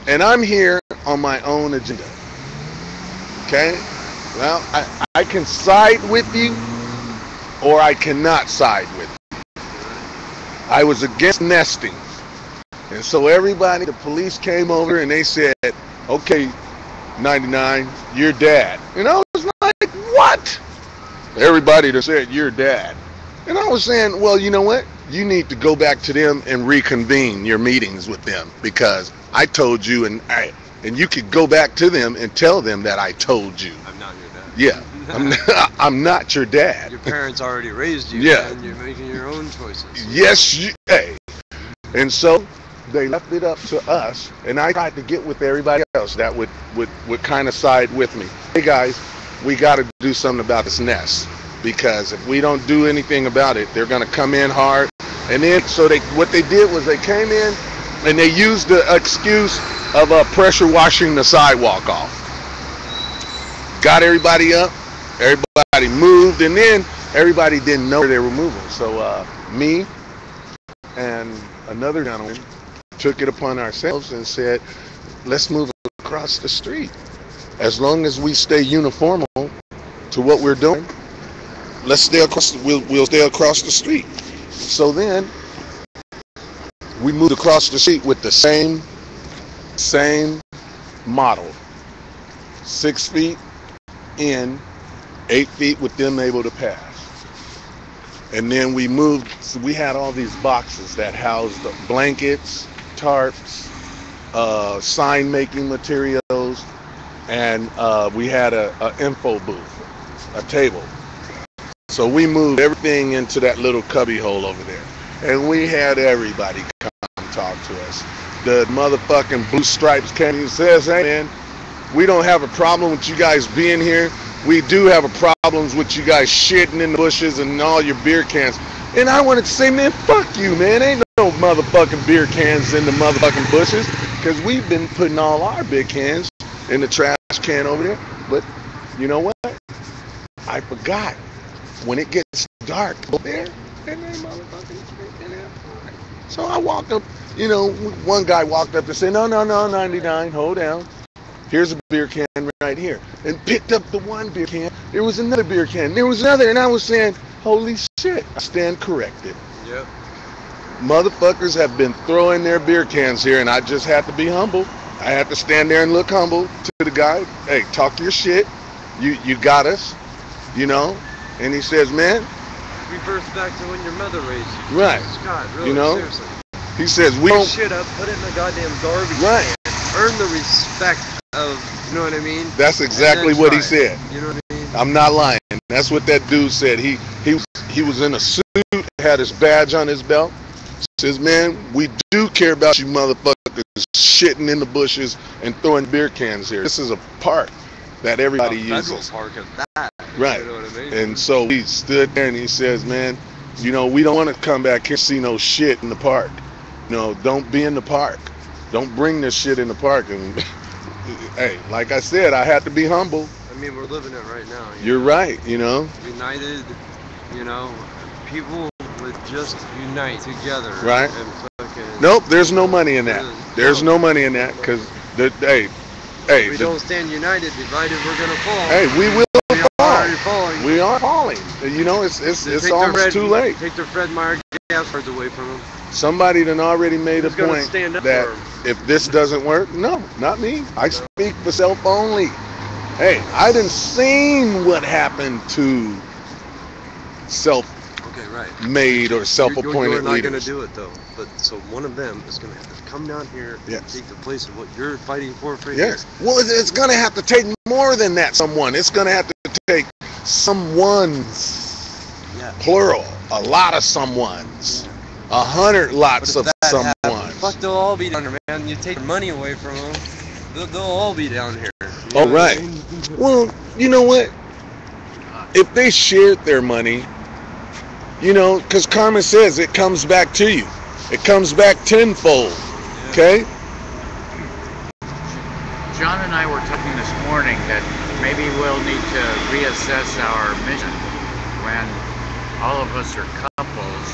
Speaker 3: And I'm here on my own agenda. Okay? Well, I can side with you or I cannot side with you. I was against nesting. And so everybody, the police came over and they said, okay, 99, you're dad. And I was like, what? Everybody that said, you're dad. And I was saying, well, you know what? You need to go back to them and reconvene your meetings with them because I told you and you could go back to them and tell them that I told you.
Speaker 1: I'm not your dad.
Speaker 3: Yeah, I'm not your dad.
Speaker 1: Your parents already raised you.
Speaker 3: Yeah.
Speaker 1: And you're making your own choices.
Speaker 3: Yes, hey. And so they left it up to us, and I tried to get with everybody else that would kind of side with me. Hey guys, we got to do something about this nest because if we don't do anything about it, they're going to come in hard. And then so what they did was they came in and they used the excuse of pressure washing the sidewalk off. Got everybody up, everybody moved, and then everybody didn't know where they were moving. So me and another gentleman took it upon ourselves and said, let's move across the street. As long as we stay uniform to what we're doing, let's stay across. We'll stay across the street. So then we moved across the street with the same model. 6 feet in, 8 feet with them able to pass. And then we moved. So we had all these boxes that housed blankets, tarps, sign making materials, and we had a info booth, a table. So we moved everything into that little cubby hole over there, and we had everybody come talk to us. The motherfucking Blue Stripes came and says, hey man, we don't have a problem with you guys being here. We do have a problem with you guys shitting in the bushes and all your beer cans. And I wanted to say, man, fuck you, man. Ain't no motherfucking beer cans in the motherfucking bushes. Because we've been putting all our beer cans in the trash can over there. But you know what? I forgot. When it gets dark over there, and they motherfucking drinking there. So I walked up, you know, one guy walked up and said, no, 99, hold down. Here's a beer can right here. And picked up the one beer can. There was another beer can. There was another. And I was saying, holy shit, I stand corrected.
Speaker 1: Yep.
Speaker 3: Motherfuckers have been throwing their beer cans here, and I just have to be humble. I have to stand there and look humble to the guy. Hey, talk your shit. You got us, you know. And he says, man.
Speaker 1: Reverse back to when your mother raised you.
Speaker 3: Right.
Speaker 1: God, really,
Speaker 3: you know.
Speaker 1: Seriously.
Speaker 3: He says, we
Speaker 1: Pick
Speaker 3: don't.
Speaker 1: shit up, put it in the goddamn garbage
Speaker 3: Right.
Speaker 1: can. Earn the respect of, you know what I mean?
Speaker 3: That's exactly what he said.
Speaker 1: You know what I mean?
Speaker 3: I'm not lying. That's what that dude said. He was in a suit, had his badge on his belt. Says, man, we do care about you motherfuckers shitting in the bushes and throwing beer cans here. This is a park that everybody uses.
Speaker 1: Federal park of that.
Speaker 3: Right.
Speaker 1: You know what I mean?
Speaker 3: And so he stood there and he says, man, you know, we don't want to come back here and see no shit in the park. You know, don't be in the park. Don't bring this shit in the park. And hey, like I said, I had to be humble.
Speaker 1: I mean, we're living it right now.
Speaker 3: You're right, you know.
Speaker 1: United, you know, people with just unite together.
Speaker 3: Right.
Speaker 1: And fucking.
Speaker 3: Nope, there's no money in that. There's no money in that because hey.
Speaker 1: If we don't stand united, divided, we're gonna fall.
Speaker 3: Hey, we will fall.
Speaker 1: Falling.
Speaker 3: We are falling. You know, it's almost too late.
Speaker 1: Take their Fred Meyer gas cards away from them.
Speaker 3: Somebody done already made a point that if this doesn't work, no, not me. I speak for self only. Hey, I done seen what happened to self-made or self-appointed leaders.
Speaker 1: You're not gonna do it though. But so one of them is gonna have to come down here and take the place of what you're fighting for here.
Speaker 3: Yes. Well, it's gonna have to take more than that. Someone. It's gonna have to take someone's, plural, a lot of someones, 100 lots of someones.
Speaker 1: Fuck, they'll all be down here, man. You take money away from them, they'll all be down here.
Speaker 3: Oh, right. Well, you know what? If they shared their money, you know, because karma says it comes back to you. It comes back tenfold. Okay?
Speaker 2: John and I were talking this morning that maybe we'll need to reassess our mission when all of us are couples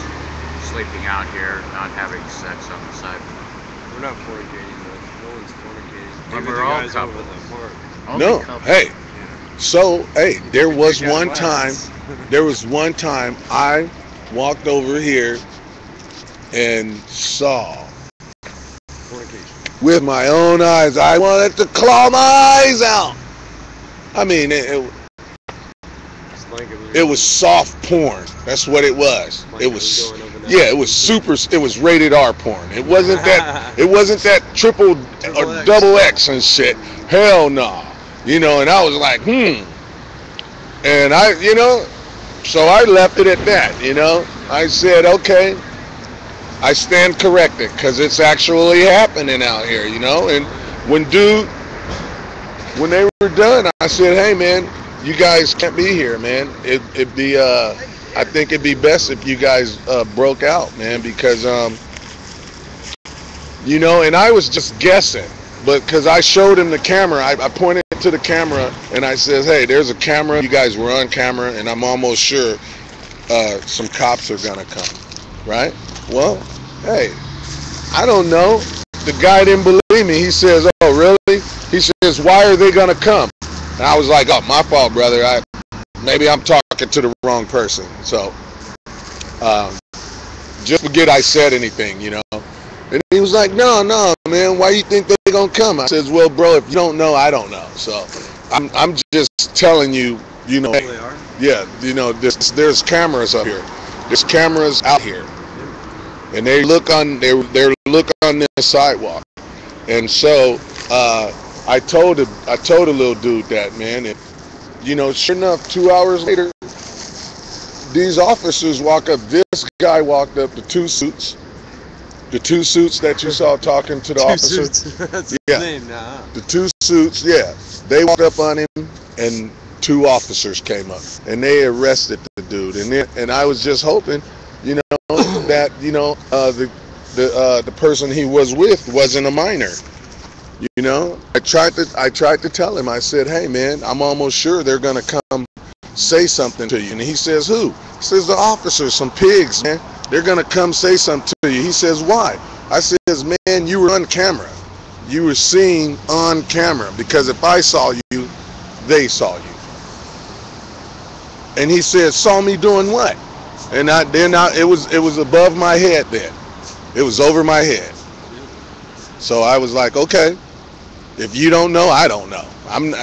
Speaker 2: sleeping out here, not having sex on the sidewalk.
Speaker 1: We're not fornicating, though. No one's fornicating.
Speaker 2: But we're all couples.
Speaker 3: No, hey. So, hey, there was one time I walked over here and saw with my own eyes. I wanted to claw my eyes out. I mean, it was soft porn. That's what it was. It was, it was super. It was rated R porn. It wasn't that. It wasn't that triple or double X and shit. Hell no. You know, and I was like, and I, you know, so I left it at that. You know, I said, okay. I stand corrected because it's actually happening out here, you know. And when they were done, I said, hey man, you guys can't be here, man. It'd be I think it'd be best if you guys broke out, man, because you know. And I was just guessing, but because I showed him the camera, I pointed to the camera and I said, hey, there's a camera. You guys were on camera, and I'm almost sure some cops are gonna come, right? Well, hey, I don't know. The guy didn't believe me. He says, oh, really? He says, why are they going to come? And I was like, oh, my fault, brother. Maybe I'm talking to the wrong person. So, just forget I said anything, you know. And he was like, no, man, why you think they're going to come? I says, well, bro, if you don't know, I don't know. So, I'm just telling you, you know, hey, yeah, you know, there's cameras up here. There's cameras out here. And they look on the sidewalk, and so I told a little dude that, man, and, you know, sure enough, 2 hours later, these officers walk up. This guy walked up, the two suits that you saw talking to the officer.
Speaker 1: That's his name now.
Speaker 3: The two suits, yeah, they walked up on him, and 2 officers came up, and they arrested the dude, and I was just hoping, you know, that, you know, the person he was with wasn't a minor. You know, I tried to tell him. I said, hey man, I'm almost sure they're gonna come say something to you. And he says, who? He says, the officers, some pigs, man. They're gonna come say something to you. He says, why? I says, man, you were on camera. You were seen on camera, because if I saw you, they saw you. And he said, saw me doing what? And it was above my head then. It was over my head. So I was like, okay, if you don't know, I don't know.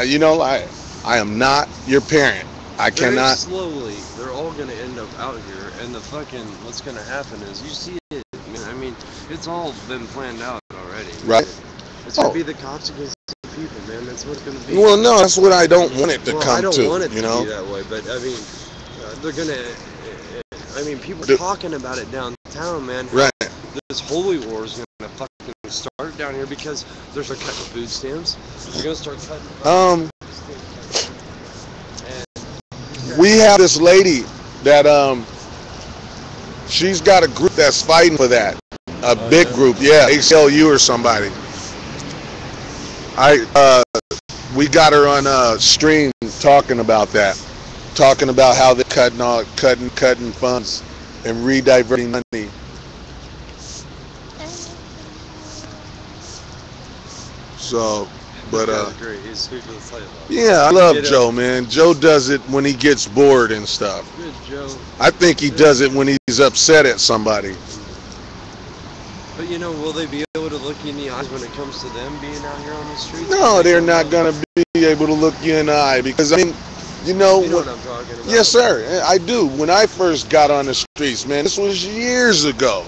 Speaker 3: You know, I am not your parent. I cannot.
Speaker 1: Slowly, they're all gonna end up out here, and what's gonna happen is, you see it. I mean, it's all been planned out already.
Speaker 3: Right.
Speaker 1: It's gonna be the cops against the people, man. That's what it's gonna be.
Speaker 3: Well, no, that's what I don't want it to come to.
Speaker 1: I don't want it
Speaker 3: to
Speaker 1: be that way, but I mean, they're gonna. I mean, people are talking about it downtown, man.
Speaker 3: Right.
Speaker 1: This holy war is gonna fucking start down here because they're cutting food stamps. They're gonna start cutting.
Speaker 3: We have this lady that she's got a group that's fighting for that. A big group, yeah, ACLU or somebody. We got her on stream talking about that. Talking about how they're cutting funds and rediverting money. So, but
Speaker 1: great. He's sweet for the fight.
Speaker 3: yeah, I love Joe, man. Joe does it when he gets bored and stuff.
Speaker 1: Good Joe.
Speaker 3: I think he does it when he's upset at somebody.
Speaker 1: But you know, will they be able to look you in the eyes when it comes to them being out here on the streets?
Speaker 3: No, they're not gonna be able to look you in the eye because I mean, you know
Speaker 1: what I'm talking about.
Speaker 3: Yes, sir. I do. When I first got on the streets, man, this was years ago.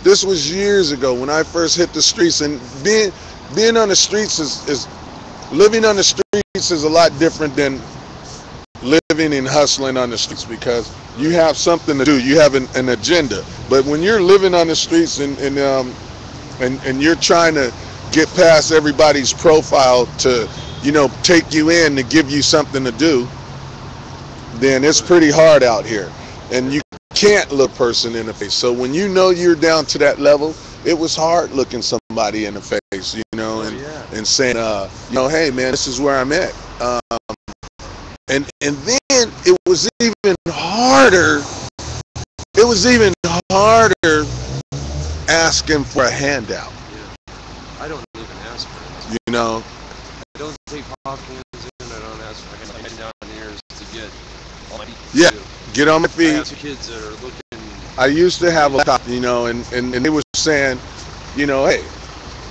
Speaker 3: This was years ago when I first hit the streets, and being on the streets is living on the streets is a lot different than living and hustling on the streets because you have something to do. You have an agenda. But when you're living on the streets and you're trying to get past everybody's profile to, you know, take you in to give you something to do, then it's pretty hard out here. And you can't look a person in the face. So when you know you're down to that level, it was hard looking somebody in the face, you know, and saying, you know, hey man, this is where I'm at. And then it was even harder. It was even harder asking for a handout.
Speaker 1: Yeah. I don't even ask for it.
Speaker 3: You know.
Speaker 1: I don't take pop cans in. I don't ask for a handout down here to get on my feet.
Speaker 3: Yeah. Get on my feet.
Speaker 1: I have kids that are looking.
Speaker 3: I used to have a laptop, you know, and they were saying, you know, hey.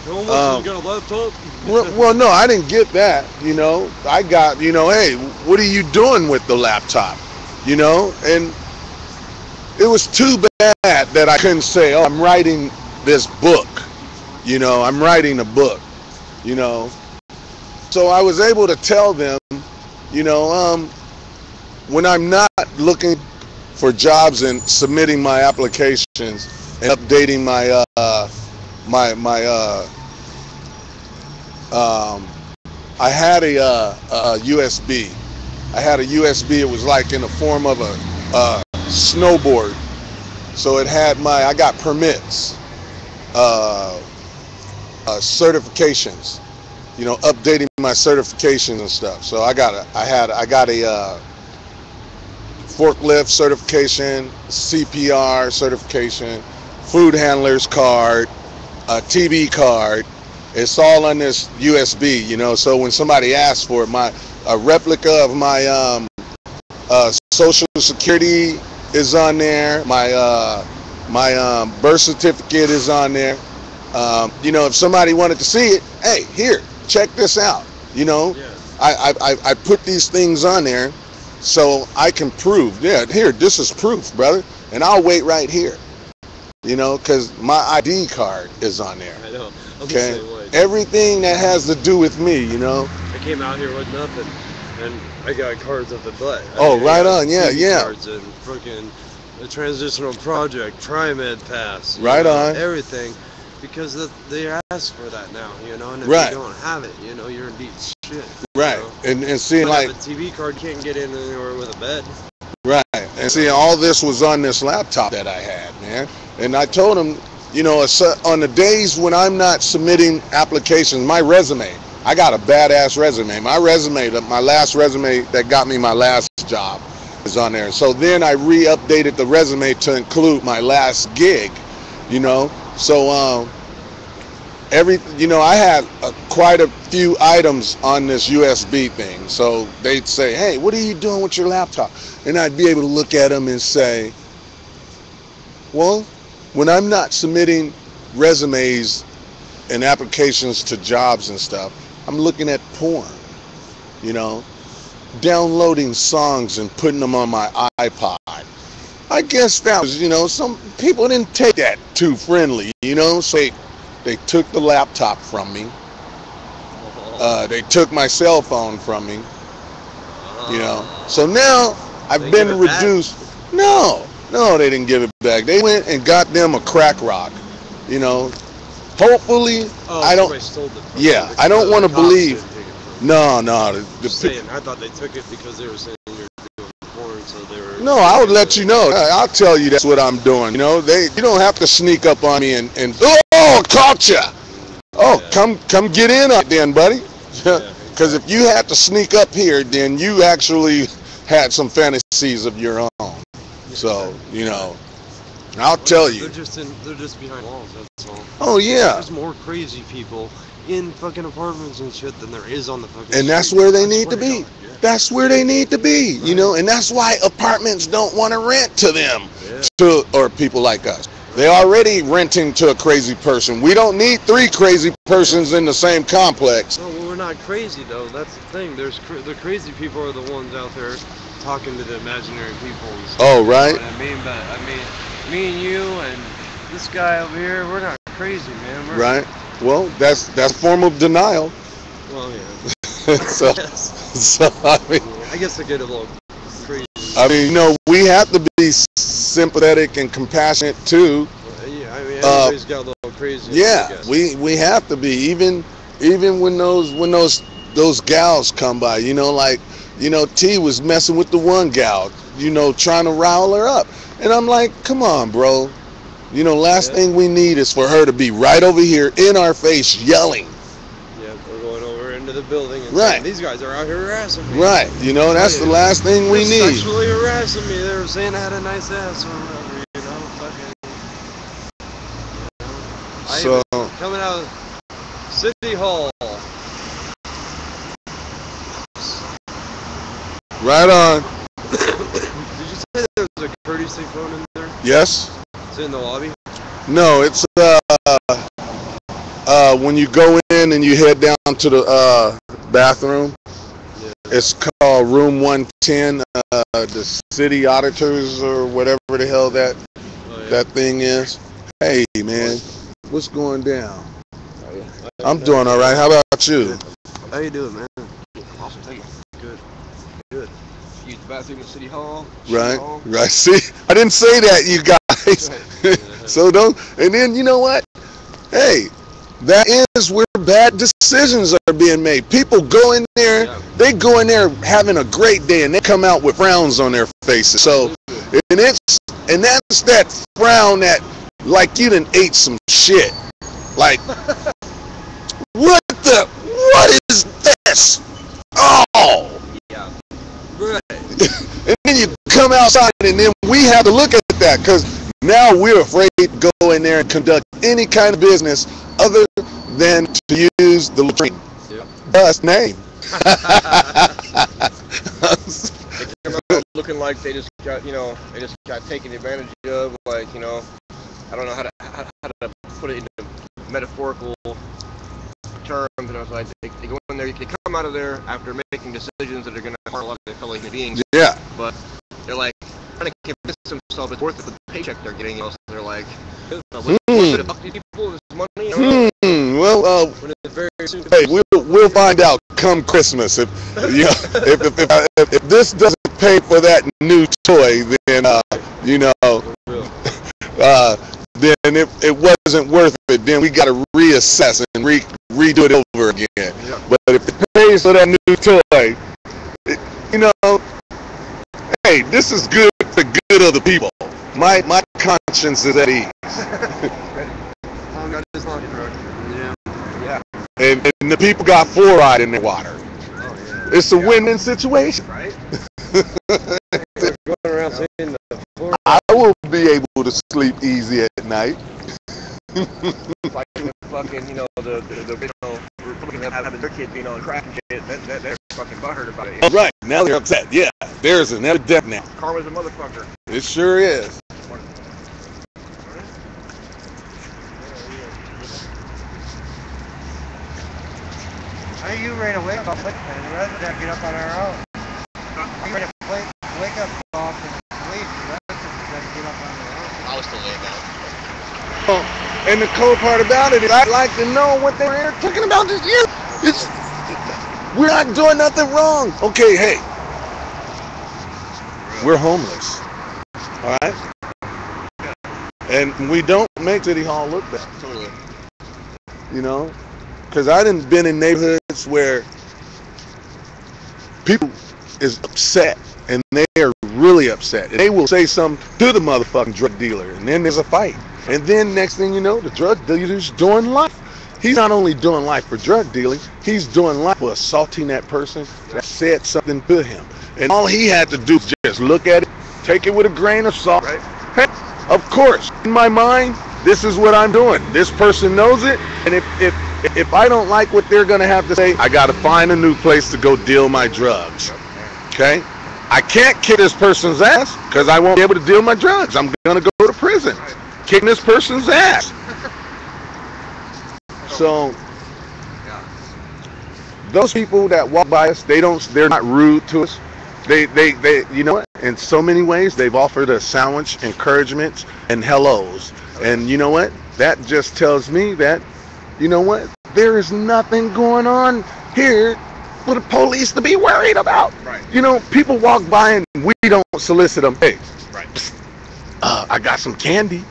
Speaker 1: No one wants you got a laptop?
Speaker 3: well, no, I didn't get that, you know. I got, you know, hey, what are you doing with the laptop? You know, and it was too bad that I couldn't say, oh, I'm writing this book. You know, I'm writing a book, you know. So I was able to tell them, you know, when I'm not looking for jobs and submitting my applications and updating my I had a USB. I had a USB. It was like in the form of a snowboard. So it had I got permits, certifications, you know, updating my certifications and stuff. So I got a forklift certification, CPR certification, food handler's card, a TV card. It's all on this USB, you know. So when somebody asks for it, a replica of my Social Security is on there. My birth certificate is on there. You know, if somebody wanted to see it, hey, here, check this out. You know, I put these things on there so I can prove. Yeah, here, this is proof, brother, and I'll wait right here. You know, because my ID card is on there.
Speaker 1: I know.
Speaker 3: Okay, everything that has to do with me, you know.
Speaker 1: I came out here with nothing, and I got cards of the butt.
Speaker 3: Right on, yeah.
Speaker 1: Cards and freaking the transitional project, TriMed pass.
Speaker 3: Right on.
Speaker 1: Everything, because they ask for that now, you know. And if you don't have it, you know, you're in deep shit.
Speaker 3: Right,
Speaker 1: you know?
Speaker 3: and seeing like
Speaker 1: a TV card, can't get in anywhere with a bed.
Speaker 3: Right, and see, all this was on this laptop that I had, man. And I told him, you know, on the days when I'm not submitting applications, my resume, I got a badass resume. My last resume that got me my last job is on there. So then I re-updated the resume to include my last gig, you know. So you know, I had quite a few items on this USB thing. So they'd say, hey, what are you doing with your laptop? And I'd be able to look at them and say, well, when I'm not submitting resumes and applications to jobs and stuff, I'm looking at porn, you know, downloading songs and putting them on my iPod. I guess that was, you know, some people didn't take that too friendly, you know, so they took the laptop from me. They took my cell phone from me, you know. So now I've been reduced. No, they didn't give it back. They went and got them a crack rock, you know. Hopefully, I don't. Yeah, I don't want to believe. No.
Speaker 1: I thought they took it because they were saying you're doing porn, so they were.
Speaker 3: No, I would let you know. I'll tell you that's what I'm doing. You know, you don't have to sneak up on me and caught ya. Oh, yeah. Come get in on it then, buddy. Because if you had to sneak up here, then you actually had some fantasies of your own. So, you know, I'll tell you.
Speaker 1: They're just behind walls. That's all.
Speaker 3: Oh yeah.
Speaker 1: There's more crazy people in fucking apartments and shit than there is on the fucking.
Speaker 3: And that's
Speaker 1: street.
Speaker 3: where they
Speaker 1: I
Speaker 3: need
Speaker 1: swear
Speaker 3: to be.
Speaker 1: God, yeah.
Speaker 3: That's where they need to be. You know, and that's why apartments don't want to rent to them, or people like us. They're already renting to a crazy person. We don't need 3 crazy persons in the same complex.
Speaker 1: No, well, we're not crazy though. That's the thing. The crazy people are the ones out there talking to the imaginary people. And stuff.
Speaker 3: Oh, right.
Speaker 1: You know what I mean, but me and you and this guy over here, we're not crazy, man. We're,
Speaker 3: Right. Well, that's a form of denial.
Speaker 1: Well, yeah.
Speaker 3: so I mean,
Speaker 1: I guess I get a little crazy.
Speaker 3: I mean, you know, we have to be sympathetic and compassionate too.
Speaker 1: Yeah, I mean, everybody's got a little crazy.
Speaker 3: Yeah, we have to be, even when those gals come by. You know, like, you know, T was messing with the one gal, you know, trying to rile her up, and I'm like, come on, bro. You know, last thing we need is for her to be right over here in our face yelling.
Speaker 1: Yeah, we're going over into the building and
Speaker 3: Right.
Speaker 1: saying, these guys are out here harassing me.
Speaker 3: Right. You know, that's the last thing we
Speaker 1: They're
Speaker 3: need.
Speaker 1: sexually harassing me. They were saying I had a nice ass or whatever, you know, fucking.
Speaker 3: So
Speaker 1: Coming out of City Hall.
Speaker 3: right on.
Speaker 1: Did you say there was a courtesy phone in there?
Speaker 3: Yes.
Speaker 1: Is it in the lobby?
Speaker 3: No, it's when you go in and you head down to the bathroom.
Speaker 1: Yeah.
Speaker 3: It's called room 110. The city auditors or whatever the hell that thing is. Hey man, what's going down? I'm doing all right. How about you?
Speaker 1: How you doing, man? Awesome, thank you. Good. Use the bathroom in City Hall.
Speaker 3: Right. Right. See, I didn't say that, you guys. So don't. And then you know what? Hey, that is where bad decisions are being made. People go in there, they go in there having a great day, and they come out with frowns on their faces. So, and that's that frown that, like, you done ate some shit. Like, what is this? Oh.
Speaker 1: Yeah. Right.
Speaker 3: And then you come outside, and then we have to look at that, because now we're afraid to go in there and conduct any kind of business other than to use the latrine.
Speaker 1: Yep.
Speaker 3: Thus name.
Speaker 7: They come out looking like they just got taken advantage of. Like, you know, I don't know how to put it into metaphorical terms. And I was like, they go in there, they come out of there after making decisions that are going to harm a lot of fellow human beings.
Speaker 3: Yeah.
Speaker 7: But they're like trying to convince themselves it's worth the paycheck they're getting. You know, so they're like, what's it fuck these people? This money.
Speaker 3: Well, hey, we'll find out come Christmas if you know, if this doesn't pay for that new toy, then then it wasn't worth it. Then we got to reassess and redo it over again.
Speaker 7: Yeah.
Speaker 3: But if it pays for that new toy, you know, hey, this is good for the good of the people. My conscience is at ease.
Speaker 7: Yeah.
Speaker 3: And the people got fluoride in their water.
Speaker 7: Oh, yeah.
Speaker 3: It's a win-win situation.
Speaker 7: Right?
Speaker 1: Going around saying the
Speaker 3: I will be able to sleep easy at night.
Speaker 7: Like the fucking, you know, the original Republicans having their kid being on crack and shit. They're fucking butthurt about it.
Speaker 3: Right, now they're upset. Yeah, there's another death now.
Speaker 7: Karma's a motherfucker.
Speaker 3: It sure is.
Speaker 8: Are you ready to wake up? The rest of that get up on our own. Are you ready to wake up off and sleep? The rest of them get up on their own.
Speaker 7: I was still laying down.
Speaker 3: And the cool part about it is I'd like to know what they were talking about this year. We're not doing nothing wrong. Okay, hey. We're homeless. All right? And we don't make City Hall look bad.
Speaker 7: Totally.
Speaker 3: You know? Because I done been in neighborhoods where people is upset, and they are really upset. And they will say something to the motherfucking drug dealer, and then there's a fight. And then next thing you know, the drug dealer's doing life. He's not only doing life for drug dealing, he's doing life for assaulting that person that said something to him. And all he had to do was just look at it, take it with a grain of salt.
Speaker 7: Right.
Speaker 3: Hey, Of course, in my mind, this is what I'm doing. This person knows it, and if I don't like what they're gonna have to say, I gotta find a new place to go deal my drugs. Okay? I can't kick this person's ass because I won't be able to deal my drugs. I'm gonna go to prison, kicking this person's ass. So those people that walk by us, they're not rude to us. They, you know what? In so many ways, they've offered us sandwich, encouragement, and hellos. And you know what? That just tells me that, you know what? There is nothing going on here for the police to be worried about.
Speaker 7: Right.
Speaker 3: You know, people walk by and we don't solicit them. Hey,
Speaker 7: Right.
Speaker 3: I got some candy.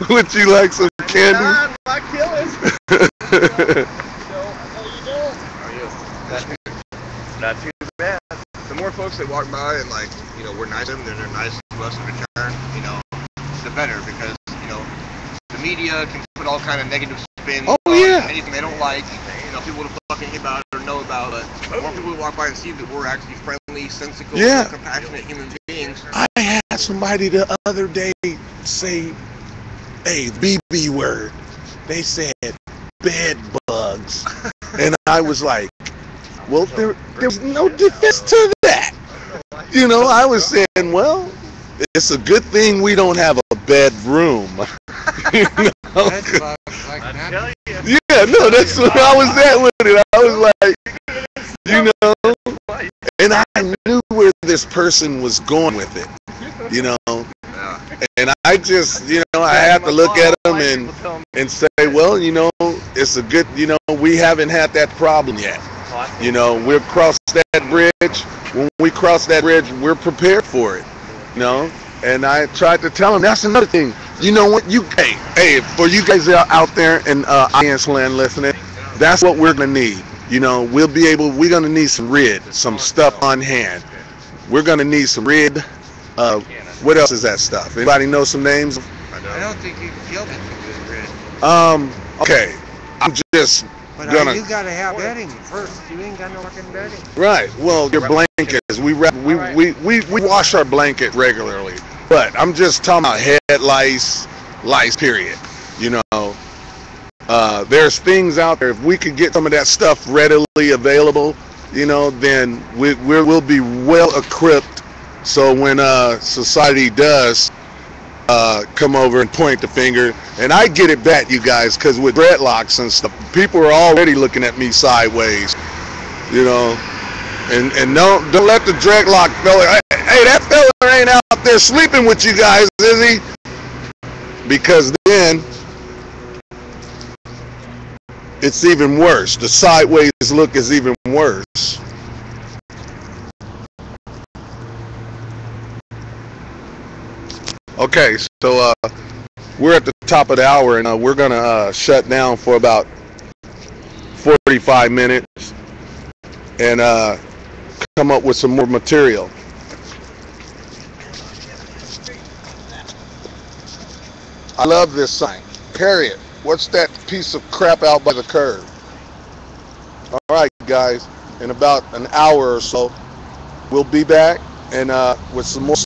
Speaker 3: Would you like some candy?
Speaker 7: My killers. Not too bad. The more folks that walk by and like, you know, we're nice to them, then they're nice to us in return, you know, the better, because, you know, the media can put all kind of negative spin on anything they don't like, you know, people to fucking hear about or know about, but the more people walk by and see that we're actually friendly, sensible, compassionate human beings.
Speaker 3: I had somebody the other day say a BB word. They said bed bugs. And I was like, well, there's no defense to that. You know, I was saying, well, it's a good thing we don't have a bedroom. You know? Yeah, no, that's what I was at with it. I was like, you know, and I knew where this person was going with it, you know. And I just, you know, I had to look at them and say, well, you know, it's a good, you know, we haven't had that problem yet. You know, we'll cross that bridge. When we cross that bridge, we're prepared for it, you know. And I tried to tell them, that's another thing. You know what? Hey, for you guys out there in audience land listening, that's what we're going to need. You know, we're going to need some stuff on hand. We're going to need some rid. What else is that stuff? Anybody know some names?
Speaker 8: I don't think you can kill it with rid.
Speaker 3: Okay. I'm just
Speaker 8: But you gotta have bedding first. You ain't got no fucking bedding.
Speaker 3: Right. Well, your blankets. We wash our blanket regularly. But I'm just talking about head lice, period. You know, there's things out there. If we could get some of that stuff readily available, you know, then we'll be well equipped. So when society does come over and point the finger, and I get it back, you guys, because with dreadlocks and stuff, people are already looking at me sideways, you know. And don't let the dreadlock fella, hey, that fella ain't out there sleeping with you guys, is he? Because then it's even worse. The sideways look is even worse. Okay, so we're at the top of the hour, and we're gonna shut down for about 45 minutes and come up with some more material. I love this sign. Harriet, what's that piece of crap out by the curb? All right, guys, in about an hour or so, we'll be back and with some more